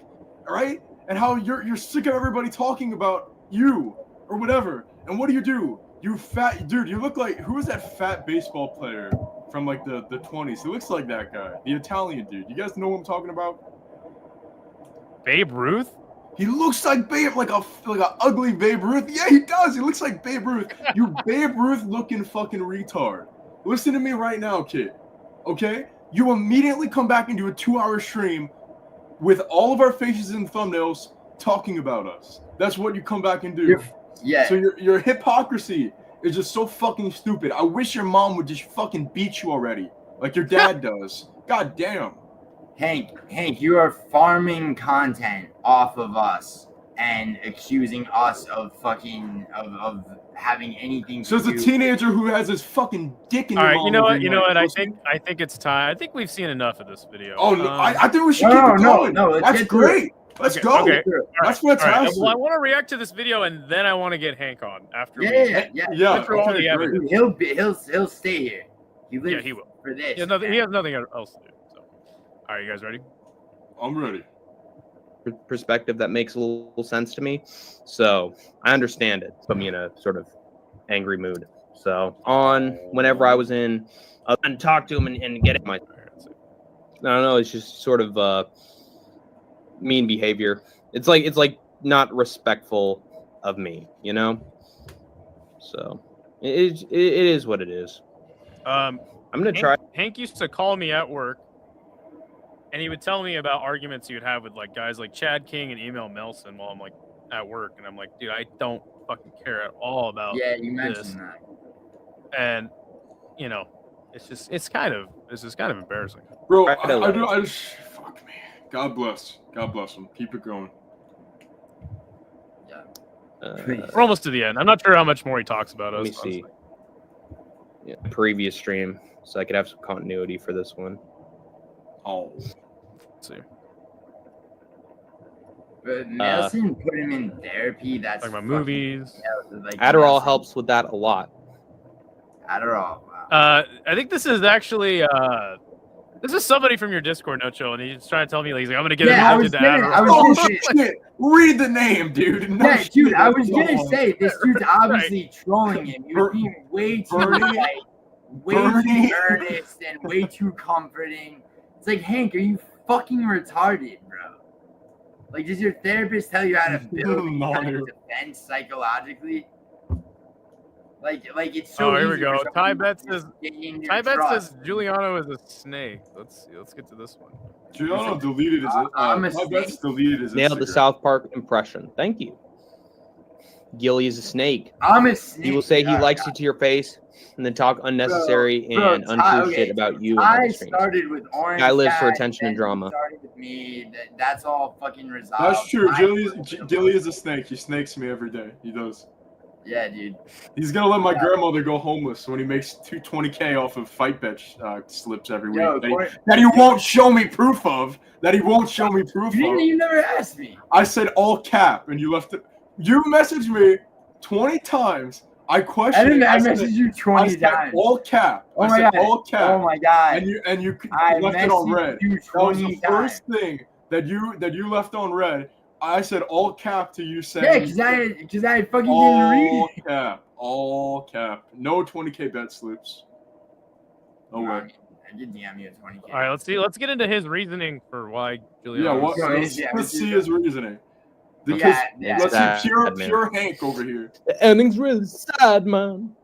all right? And how you're sick of everybody talking about you or whatever. And what do? You fat dude. You look like, who is that fat baseball player from like the 20s. He looks like that guy, the Italian dude. You guys know what I'm talking about? Babe Ruth? He looks like like a ugly Babe Ruth. Yeah, he does. He looks like Babe Ruth. You Babe Ruth looking fucking retard. Listen to me right now, kid. Okay? You immediately come back and do a 2-hour stream with all of our faces and thumbnails talking about us. That's what you come back and do. Yeah. So your hypocrisy is just so fucking stupid. I wish your mom would just fucking beat you already, like your dad does. God damn. Hank, you are farming content off of us and accusing us of fucking of having anything. So as a teenager who has his fucking dick in All your right, mom you know what? every You know night, what? pussy. I think it's time. I think we've seen enough of this video. Oh no, I think we should No, keep it no, going. no, let's That's get to great. Let's Okay, go. okay. That's All right. fantastic. Well, I want to react to this video and then I want to get Hank on after. Yeah. Yeah, through all okay, the great. evidence. He'll stay here. He lives he will. for this. He has nothing else to do. So, all right, you guys ready? I'm ready. Perspective that makes a little sense to me. So I understand it. Put me in a sort of angry mood. So whenever I was in and talk to him and get my, I don't know, it's just sort of mean behavior. It's like not respectful of me, you know. So it is what it is. I'm gonna try. Hank used to call me at work, and he would tell me about arguments he would have with like guys like Chad King and Email Melson while I'm like at work, and I'm like, dude, I don't fucking care at all about you mentioned that. And you know, it's just kind of embarrassing. Bro, Crack it out. I just fuck me. God bless him. Keep it going. We're almost to the end. I'm not sure how much more he talks about us. Let me see. Yeah, previous stream, so I could have some continuity for this one. Oh. Let's see. But Nelson put him in therapy. That's Talking about fucking- movies. Yeah, like Adderall Nelson- helps with that a lot. Adderall. Wow. I think this is actually this is somebody from your Discord, No Chill, and he's trying to tell me like, he's like, I'm gonna get Yeah, I him was into gonna- Adderall. I was Oh gonna say- shit! Read the name, dude. No Yeah, dude, shit. I was Go gonna on. say this dude's obviously trolling him. He was Ber- being way too Bernie- like, way Bernie- too earnest and way too comforting. It's like, Hank, are you fucking retarded, bro? Like, does your therapist tell you how to build No, kind of dude. defense psychologically? Like it's so. Oh, here we easy go. for Ty someone Bet to says gain your Ty Bet trust. says Giuliano is a snake. Let's get to this one. Giuliano deleted his. I'm a I bet snake. deleted his. Nailed the Instagram. South Park impression. Thank you. Gilly is a snake. I'm a snake. He will say he Oh, likes God. you to your face and then talk unnecessary Bro, and Ty- untrue okay, shit about you. I and other streams. started with Orange. Guy lives for Cat, attention and then drama. he started with me. That's all fucking resolved. That's true. I- Gilly is a snake. He snakes me every day. He does. Yeah, dude. He's gonna let my Yeah. grandmother go homeless when he makes 220K off of fight bet slips every week. Yo, That he won't show me proof of. That he won't show me proof of. You never asked me. I said all cap, and you left it. You messaged me 20 times. I I questioned. didn't. I said- messaged you I 20 said times. all cap. Oh I my said god. all cap. Oh my god. And you I left it on messaged red. you That was 20 the times. first thing that you left on red. I said all cap to you saying. Yeah, because I fucking didn't read all it. cap. All cap. No 20K bet slips. No way. I did DM you at 20K. All right, let's see. Let's get into his reasoning for why Yeah, Giuliano. what? No, Let's, yeah, let's we see do. his reasoning. Because Yeah, let's sad, see pure man. Hank over here. The ending's really sad, man.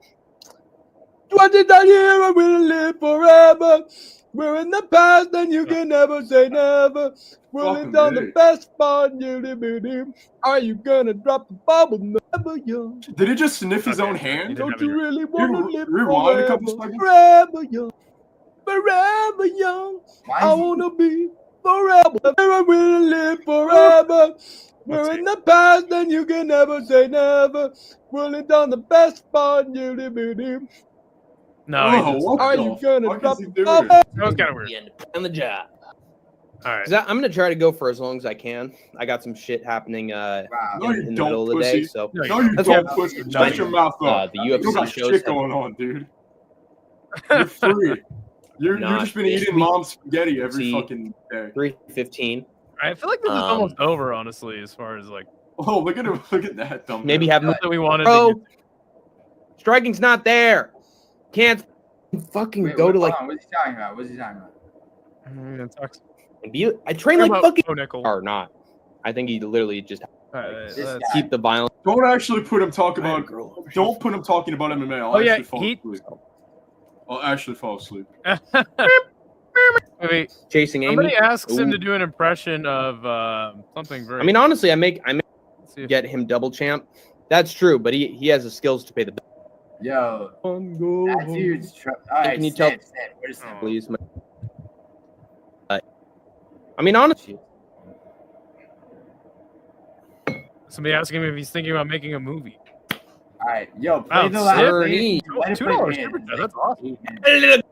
29 years, I will live forever. We're in the past, and you can never say never. We'll Fucking live on the big. best part, you. Are you gonna drop the bubble? Never young. Did he just sniff his Okay, own he hand? did. Don't you really want to live rewind a forever? couple seconds? Forever young. Forever young. Why I is he- wanna be forever. I will live forever. We're see. in the past, and you can never say never. We'll live on the best part, you. No, Oh, he's what Are the you gonna fuck drop is he the doing? bubble? that was kind of weird. On the job. All right. I'm gonna try to go for as long as I can. I got some shit happening Wow. No, you in the don't, middle of the day, pussy. so No, No, you That's don't what- push it. No, Shut your mouth up. the You UFC got shows shit have going on, dude. You're free. You're Not just been this eating week. mom's spaghetti every See. fucking day. 3:15. I feel like this is almost over, honestly, as far as like Oh, look at him! Look at that dumb. Maybe have that we wanted Bro, to get. striking's not there. Can't fucking Wait, go what, to like hold on, what's he talking about? What's he talking about? and be. I train like About fucking Bo Nickel. or not. I think he literally just This let's- guy. keep the violence. Don't actually put him talking I had a about. girl over Don't put him talking about MMA. I'll Oh, yeah, actually fall asleep. I'll actually fall asleep. Wait, chasing Amy. somebody asks him Ooh. to do an impression of something very. I mean, honestly, I make let's see if- get him double champ. That's true, but he has the skills to pay the bill. Yo, that dude's. All right, Can you tell- Snip, where's Snip? Please. I mean, honestly, somebody asking him if he's thinking about making a movie. All right, yo, play Wow, the last. Ernie. Let it play $2 the super band. chat, that's awesome. 8 minutes.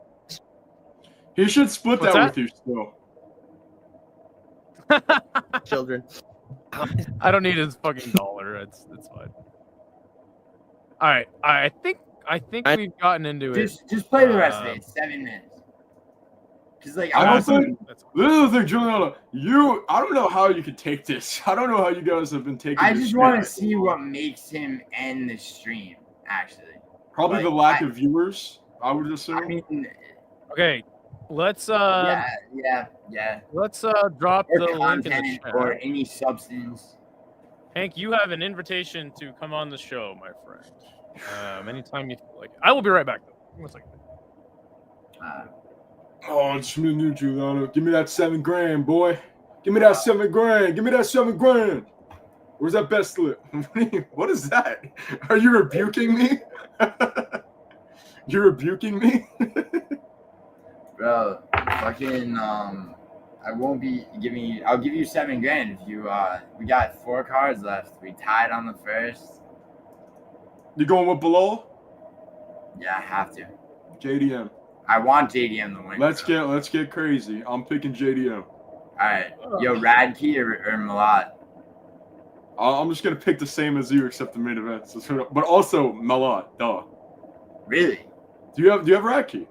He should split What's that that? with you still. children. I don't need his fucking dollar. It's fine. All right, I think we've gotten into it. Just play the rest of it. It's 7 minutes. Cause like I I don't want think- That's fine. This is the thing, Juliana. I don't know how you could take this. I don't know how you guys have been taking I this just shit. want to see what makes him end the stream. Actually, Probably like, the lack I- of viewers, I would assume. I mean, Okay, let's yeah. let's drop Or the link in the content chat. or any substance. Hank, you have an invitation to come on the show, my friend. Anytime you feel like it. I will be right back though. One second. Oh, it's me, new Juliana. Give me that $7,000, boy. Give me that $7,000. Give me that $7,000. Where's that best slip? What is that? Are you rebuking me? You're rebuking me? Bro, fucking I won't be giving you. I'll give you $7,000 if you. We got 4 cards left. We tied on the first. You going with Bilal? Yeah, I have to. JDM. I want JDM to win. Let's get crazy. I'm picking JDM. All right, yo, Radkey or Malat. I'm just gonna pick the same as you except the main event. So, but also Malat, duh. Really? Do you have Raki?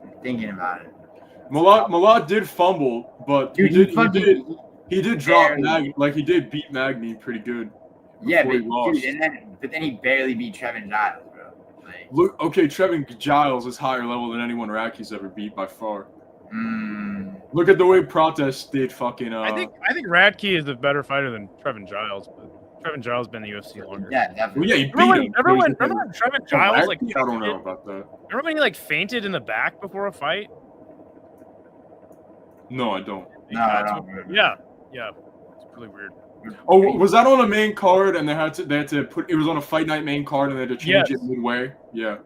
I'm thinking about it. Malat did fumble, but Dude, he did drop barely- he did beat Magny pretty good. Yeah, before he but lost. dude, but then he barely beat Trevin Giles, bro. Like, Look, okay, Trevin Giles is higher level than anyone Raki's ever beat by far. Look at the way Protest did fucking. I think Radke is a better fighter than Trevin Giles, but Trevin Giles been in the UFC longer. yeah, Well, definitely. yeah, he beat Remember him. when Trevin Giles like I don't know about that. remember when he like fainted in the back before a fight? No, I don't. No, I don't. Yeah, it's really weird. Oh, was that on a main card and they had to put it was on a fight night main card and they had to change Yes. it midway? Yeah.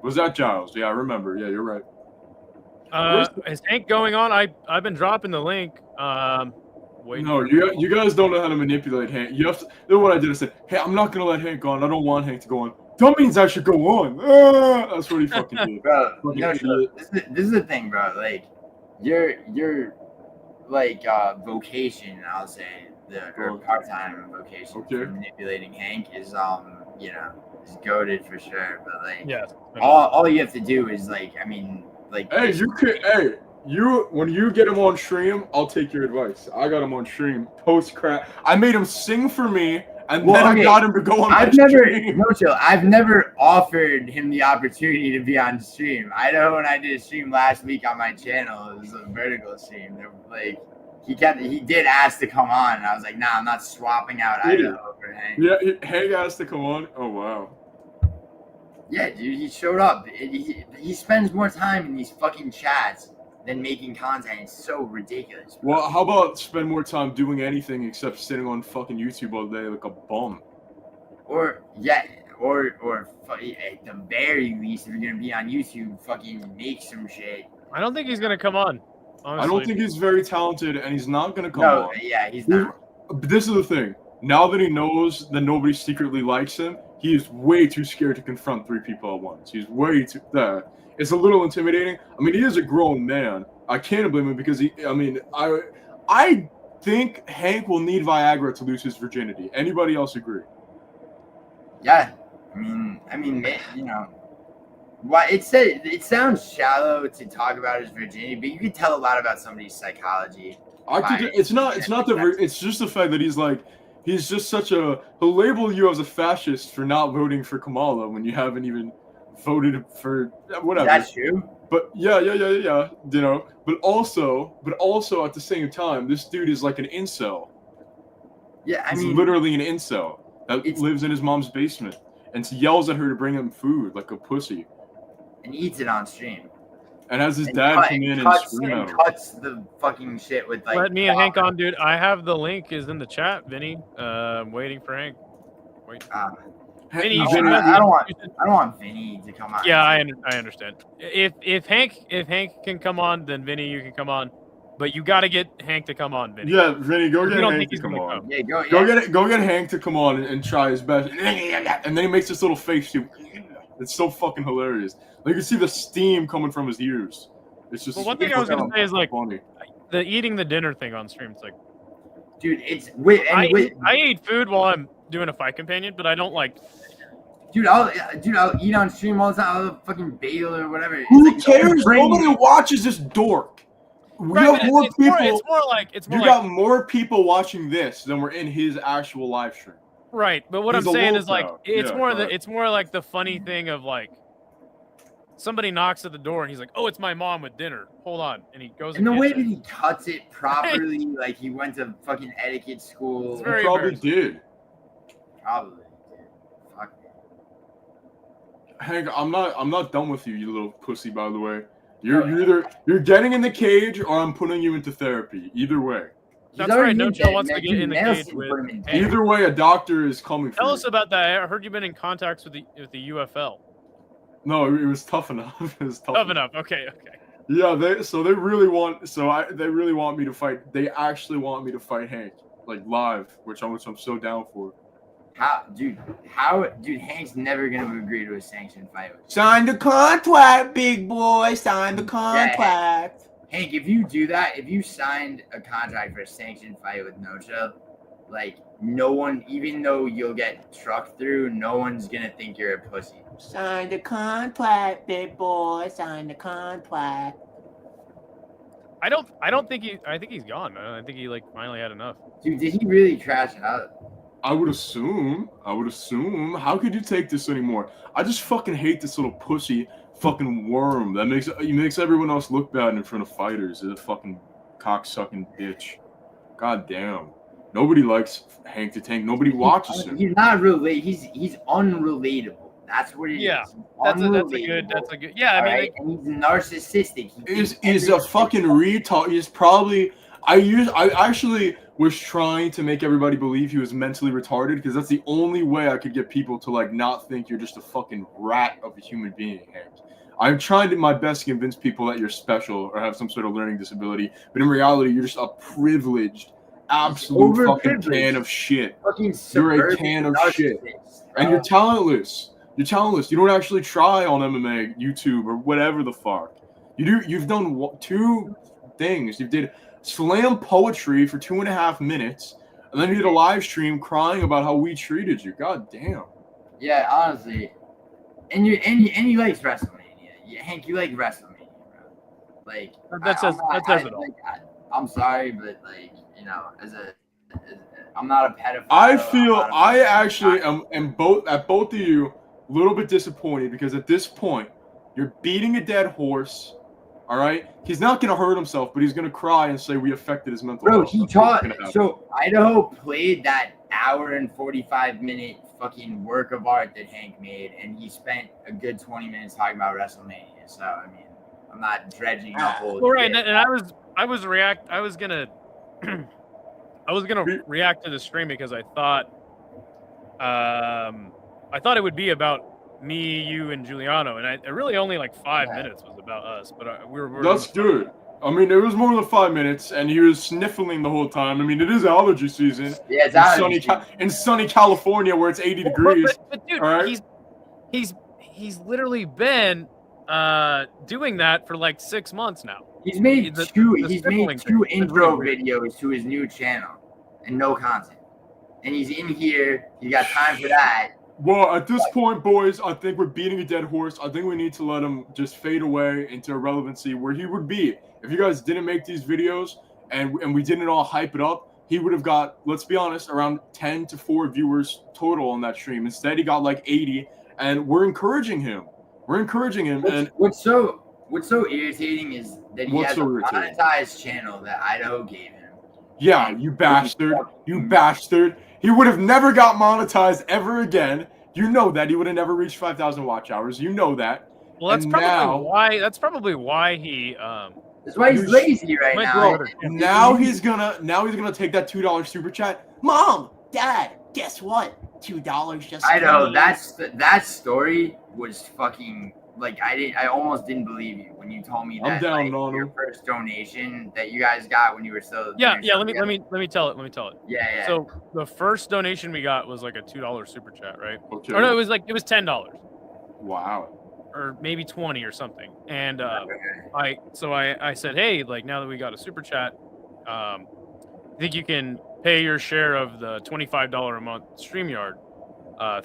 Was that Giles? Yeah, I remember. Yeah, you're right. Is Hank going on? I've been dropping the link. Wait. No, you guys don't know how to manipulate Hank. You have to. This is what I did. I said, "Hey, I'm not gonna let Hank on. I don't want Hank to go on." That means I should go on. That's what he fucking did. Bro, Fucking no, idiot. this is the thing, bro. Like, your like vocation, I'll say, or part-time vocation Okay. for manipulating Hank is is goated for sure. But like, Yeah. all you have to do is like, I mean, like, Hey, when you get him on stream, I'll take your advice. I got him on stream post crap. I made him sing for me, and Well, then okay, I got him to go on I've my never, stream. no chill. I've never offered him the opportunity to be on stream. I know when I did a stream last week on my channel, it was a vertical stream. Like, he did ask to come on, and I was like, nah, I'm not swapping out Did he? Idaho for Hank. Yeah, Hank asked to come on. Oh wow. Yeah, dude, he showed up. He spends more time in these fucking chats than making content. It's so ridiculous. Bro. Well, how about spend more time doing anything except sitting on fucking YouTube all day like a bum? Or at the very least, if you're gonna be on YouTube, fucking make some shit. I don't think he's gonna come on. Honestly. I don't think he's very talented, and he's not gonna come No, on. yeah, he's not. But this is the thing. Now that he knows that nobody secretly likes him, he is way too scared to confront 3 people at once. He's way too. It's a little intimidating. I mean, he is a grown man. I can't blame him because I think Hank will need Viagra to lose his virginity. Anybody else agree? Yeah, I mean, why it sounds shallow to talk about his virginity, but you can tell a lot about somebody's psychology. It's just the fact that he's like, he's just such a. He'll label you as a fascist for not voting for Kamala when you haven't even voted for whatever. That's true. But yeah. You know, but also at the same time, this dude is like an incel. Yeah, I He's mean, literally an incel that it's- lives in his mom's basement and yells at her to bring him food like a pussy. and eats it on stream. And has his And dad cut- come in and cuts, scream at him. cuts the fucking shit with like. Let me and Hank on, dude. I have the link is in the chat, Vinny. I'm waiting for Hank. Wait. Vinny, you I should don't- have- I don't want- you should- I don't want Vinny to come on. Yeah, I understand. If Hank can come on, then Vinny, you can come on. But you got to get Hank to come on, Vinny. Yeah, Vinny, go You get don't Hank think to he's come gonna on. come? Yeah, go. Go get Hank to come on and try his best. And then he makes this little face too. It's so fucking hilarious. Like you can see the steam coming from his ears. It's just. But one thing I was gonna say is like funny. the eating the dinner thing on stream. It's like Dude, it's with I with. eat food while I'm doing a fight companion, but I don't like. Dude, I'll eat on stream all the time. I'll fucking bagel or whatever. It's Who like, cares? bring- Nobody watches this dork. We Right, have but more it's people. more like You like got more people watching this than were in his actual live stream. right. But what He's I'm a saying low is like crowd. it's Yeah, more correct. it's more like the funny thing of like somebody knocks at the door and he's like, "Oh, it's my mom with dinner. Hold on," and he goes And the gets way it. that he cuts it properly, like he went to fucking etiquette school. It's very He probably embarrassing. did. Probably. Fuck. Hank, I'm not done with you, you little pussy. By the way, you're getting in the cage or I'm putting you into therapy. Either way, That's right. No Chill wants to get in the cage with. Hank. either way, a doctor is coming for Tell you. us about that. I heard you've been in contacts with the UFL. No, it was tough enough. It was Tough enough. Okay. Yeah, they really want me to fight. They actually want me to fight Hank like live, which I'm so down for. Dude, Hank's never gonna agree to a sanctioned fight. Sign the contract, big boy. Sign the contract. Hank, if you do that, if you signed a contract for a sanctioned fight with No Chill, like no one, even though you'll get trucked through, no one's gonna think you're a pussy. Sign the contract, big boy. Sign the contract. I don't think I think he's gone. I think he like finally had enough. Dude, did he really trash out? I would assume. How could you take this anymore? I just fucking hate this little pussy fucking worm that makes everyone else look bad in front of fighters. It's a fucking cocksucking bitch. God damn. Nobody likes Hank the Tank. Nobody watches him. He's not really. He's unrelatable. That's what it is. Yeah, He's That's a unrelatable, good. Yeah, I mean, alright? And he's narcissistic. He Is thinks a everything's fucking retard. He's probably. I actually was trying to make everybody believe he was mentally retarded because that's the only way I could get people to like not think you're just a fucking rat of a human being, Hank. I'm trying to my best to convince people that you're special or have some sort of learning disability, but in reality, you're just a privileged, absolute fucking overprivileged. can of shit. fucking You're a suburban can of shit. narcissist, And you're bro. talentless. You're talentless. You don't actually try on MMA, YouTube, or whatever the fuck. You've done two things. You did slam poetry for 2.5 minutes, and then you did a live stream crying about how we treated you. God damn. Yeah, honestly, and you like WrestleMania. Yeah, Hank, you like WrestleMania, bro. Like That says- that says it all. I'm sorry, but like I'm not a pedophile. I I'm feel not a I pedophile. actually am both of you a little bit disappointed because at this point you're beating a dead horse. All right, he's not gonna hurt himself, but he's gonna cry and say we affected his mental Bro, health. he That's what's gonna taught. happen. So Idaho played that hour and 45-minute fucking work of art that Hank made, and he spent a good 20 minutes talking about WrestleMania. So I mean, I'm not dredging the whole. well, right, bit. and I was gonna react to the stream because I thought it would be about me, you, and Giuliano, and it really only like 5 minutes was about us, but we're That's good. I mean, it was more than 5 minutes, and he was sniffling the whole time. I mean, it is allergy season Yeah, it's in allergy in sunny California where it's 80 degrees. But dude, all right? he's literally been doing that for like 6 months now. He's made The- two. the He's sniffling made thing. two It's intro really videos to his new channel, and no content. And he's in here. You got time for that? Well, at this point, boys, I think we're beating a dead horse. I think we need to let him just fade away into irrelevancy where he would be. If you guys didn't make these videos and we didn't all hype it up, he would have got, let's be honest, around 10 to 4 viewers total on that stream. Instead, he got like 80, and we're encouraging him. And What's so irritating is that he What's has so a irritating? monetized channel that Idaho gave him. yeah, you bastard. You bastard. He would have never got monetized ever again. You know that. He would have never reached 5,000 watch hours. You know that. Well, that's And probably now- why. That's probably why he. That's why he's lazy right Wait, now. bro, Now he's gonna take that $2 super chat. Mom, Dad, guess what? $2 just. Idaho, came. that story was fucking like I almost didn't believe you when you told me I'm that down, like, Nanu. your first donation that you guys got when you were still Yeah, doing yeah. Let stuff me tell it. yeah. So the first donation we got was like a $2 super chat, right? Okay. Or no, it was $10 Wow. or maybe 20 or something. And Okay. I said, hey, like now that we got a super chat, I think you can pay your share of the $25 a month StreamYard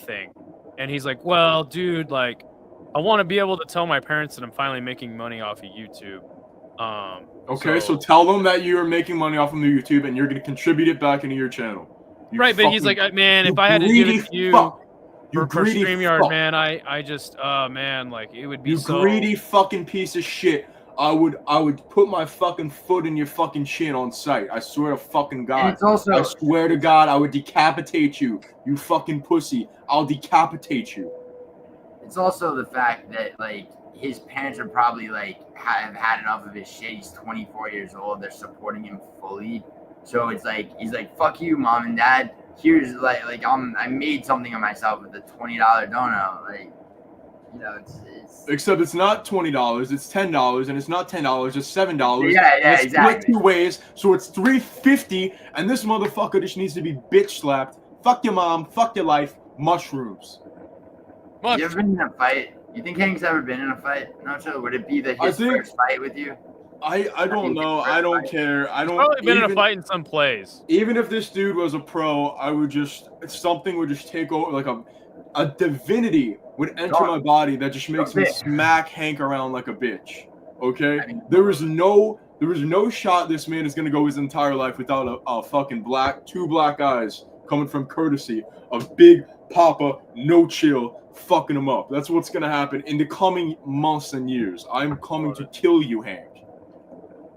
thing. And he's like, well, dude, like I want to be able to tell my parents that I'm finally making money off of YouTube. Okay, so tell them that you're making money off of the YouTube and you're gonna contribute it back into your channel. You right, but he's fucking- like, man, you if I had to give greedy it to you fuck. You for greedy StreamYard, fuck. man, I just, man, like it would be You so greedy fucking piece of shit. I would put my fucking foot in your fucking chin on sight. I swear to fucking And God. it's also I swear to God, I would decapitate you. You fucking pussy. I'll decapitate you. it's also the fact that like his parents are probably like have had enough of his shit. He's 24 years old. They're supporting him fully. So it's like he's like, fuck you, mom and dad. Here's like I made something of myself with a $20 donut. Like, you know, it's Except it's not $20, it's $10, and it's not $10, it's $7. Yeah, and it's exactly. split 2 ways, so it's $3.50, and this motherfucker just needs to be bitch slapped. Fuck your mom, fuck your life, mushrooms. much. You ever been in a fight? You think Hank's ever been in a fight? No, sure. Would it be his I think- first fight with you? I don't know. I don't care. I don't. Probably been in a even- fight in some plays. Even if this dude was a pro, I would just something would just take over, like a divinity would enter Sure. my body that just makes me Sure. smack Hank around like a bitch. Okay, I mean- there is no shot this man is gonna go his entire life without a fucking two black eyes coming from courtesy of Big Papa No Chill fucking him up. That's what's gonna happen in the coming months and years. I'm coming to kill you, Hank.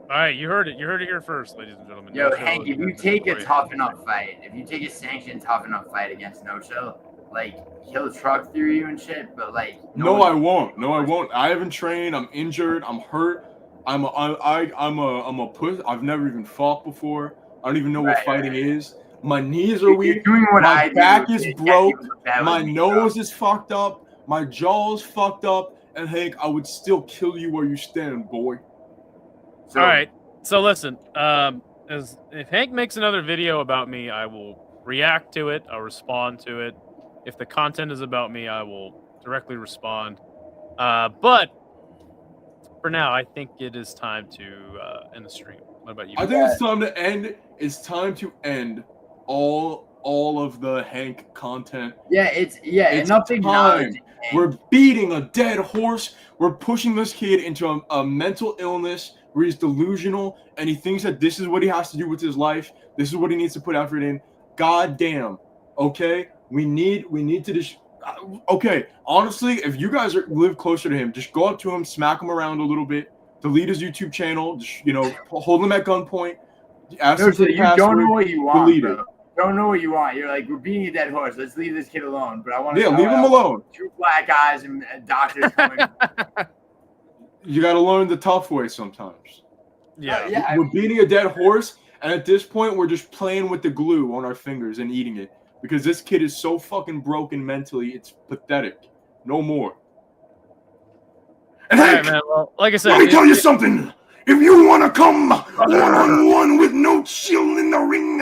All right, you heard it. You heard it here first, ladies and gentlemen. Yo, No Chill Hank, is if you gonna take a destroy tough you. enough fight, if you take a sanctioned tough enough fight against No Chill, like he'll truck through you and shit. But like, No, I won't. No, I won't. I haven't trained. I'm injured. I'm hurt. I'm a puss. I've never even fought before. I don't even know what Right, fighting right. is. My knees are You're weak. doing what My I do. back is Get broke. people to bet My with me, bro. nose is fucked up. My jaw is fucked up. And Hank, I would still kill you where you stand, boy. So, All right. So listen, if Hank makes another video about me, I will react to it. I'll respond to it. If the content is about me, I will directly respond. But for now, I think it is time to end the stream. What about you? I think it's time to end. It's time to end all of the Hank content. Yeah, it's It's enough time. acknowledging. We're beating a dead horse. We're pushing this kid into a mental illness where he's delusional and he thinks that this is what he has to do with his life. This is what he needs to put effort in. God damn. Okay? We need to just okay, honestly, if you guys live closer to him, just go up to him, smack him around a little bit, delete his YouTube channel, just, hold him at gunpoint, ask No, him for so the you don't password, know what you want, delete bro. it. Don't know what you want. You're like, we're beating a dead horse. Let's leave this kid alone. But I want to. Yeah, leave him alone. 2 black eyes and doctors coming. You gotta learn the tough way sometimes. Yeah. yeah. We're beating a dead horse, and at this point, we're just playing with the glue on our fingers and eating it because this kid is so fucking broken mentally. It's pathetic. No more. And All right, Hank, man. Well, like I said, let me tell you something. If you want to come one-on-one with No Chill in the ring,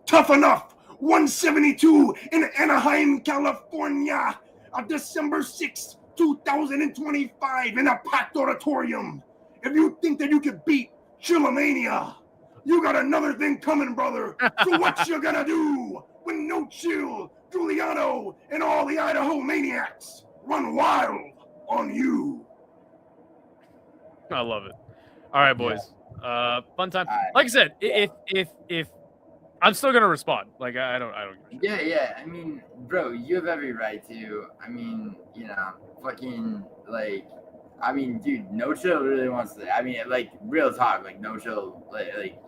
tough enough. 172 in Anaheim, California, on December 6th, 2025, in a packed auditorium. If you think that you could beat Chillamania, you got another thing coming, brother. So what you gonna do when No Chill, Giuliano, and all the Idaho maniacs run wild on you? I love it. All right, boys. Fun time. All right. Like I said, if I'm still gonna respond. Like I don't give a shit. Yeah. I mean, bro, you have every right to. I mean, you know, fucking like. I mean, dude, No Chill really wants to. I mean, like real talk, like No Chill, like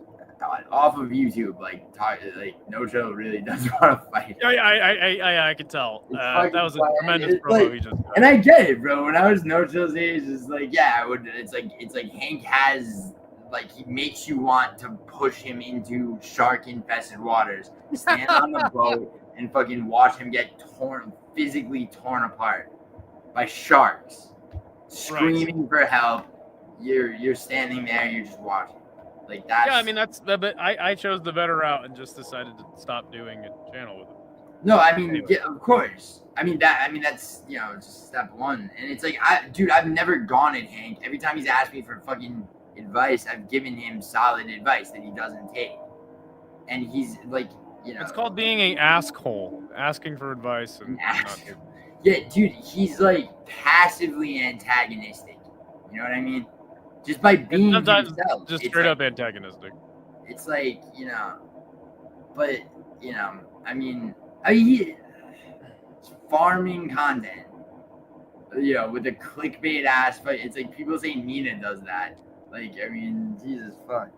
off of YouTube, like talk, like No Chill really does want to fight. I can tell. It's That fucking was a fun. tremendous It's promo like- he just. And I get it, bro. When I was No Chill's age, it's like, yeah, I would. It's like Hank has, like, he makes you want to push him into shark-infested waters, stand on the boat, and fucking watch him get physically torn apart by sharks, screaming for help. You're standing there, you're just watching. Like that's. Yeah, I mean that's the. But I chose the better route and just decided to stop doing a channel with him. No, I mean, Anyway. yeah, of course. I mean that's just step one. And it's like, I've never gone at Hank. Every time he's asked me for fucking advice, I've given him solid advice that he doesn't take. And he's like, It's called being a asshole, asking for advice and an not ass. giving. Yeah, dude, he's like passively antagonistic. You know what I mean? Just by being sometimes himself. just It's straight like- up antagonistic. It's like, but I mean, he's farming content, with a clickbait ass, but it's like people say Nina does that. Like, I mean, Jesus fuck.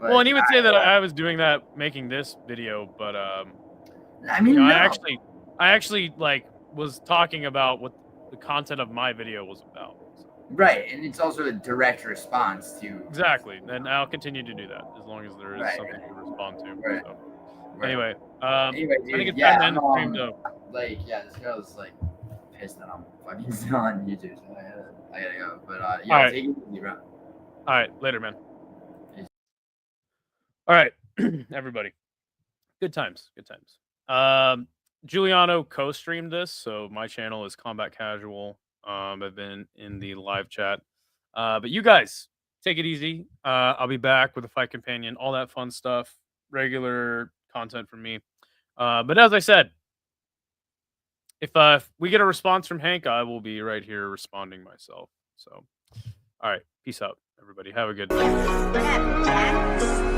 But Well, and he would say that I was doing that, making this video, but I mean, I no. actually like was talking about what the content of my video was about. So, Right, and it's also a direct response to exactly, and I'll continue to do that as long as there is Right, something to respond to. Right. So. Right. Anyway, Anyway, I think dude, it's yeah, time to end the stream, I'm, though. like, yeah, this girl's like pissed that I'm fucking still on YouTube, so I gotta go. But yeah, Alright. take it easy, bro. All right, later, man. Peace. All right, everybody. Good times. Giuliano co-streamed this, so my channel is Combat Casual. I've been in the live chat, but you guys take it easy. I'll be back with a fight companion, all that fun stuff, regular content from me. But as I said, if we get a response from Hank, I will be right here responding myself. So, all right, peace out, everybody. Have a good night. What happened, Jack?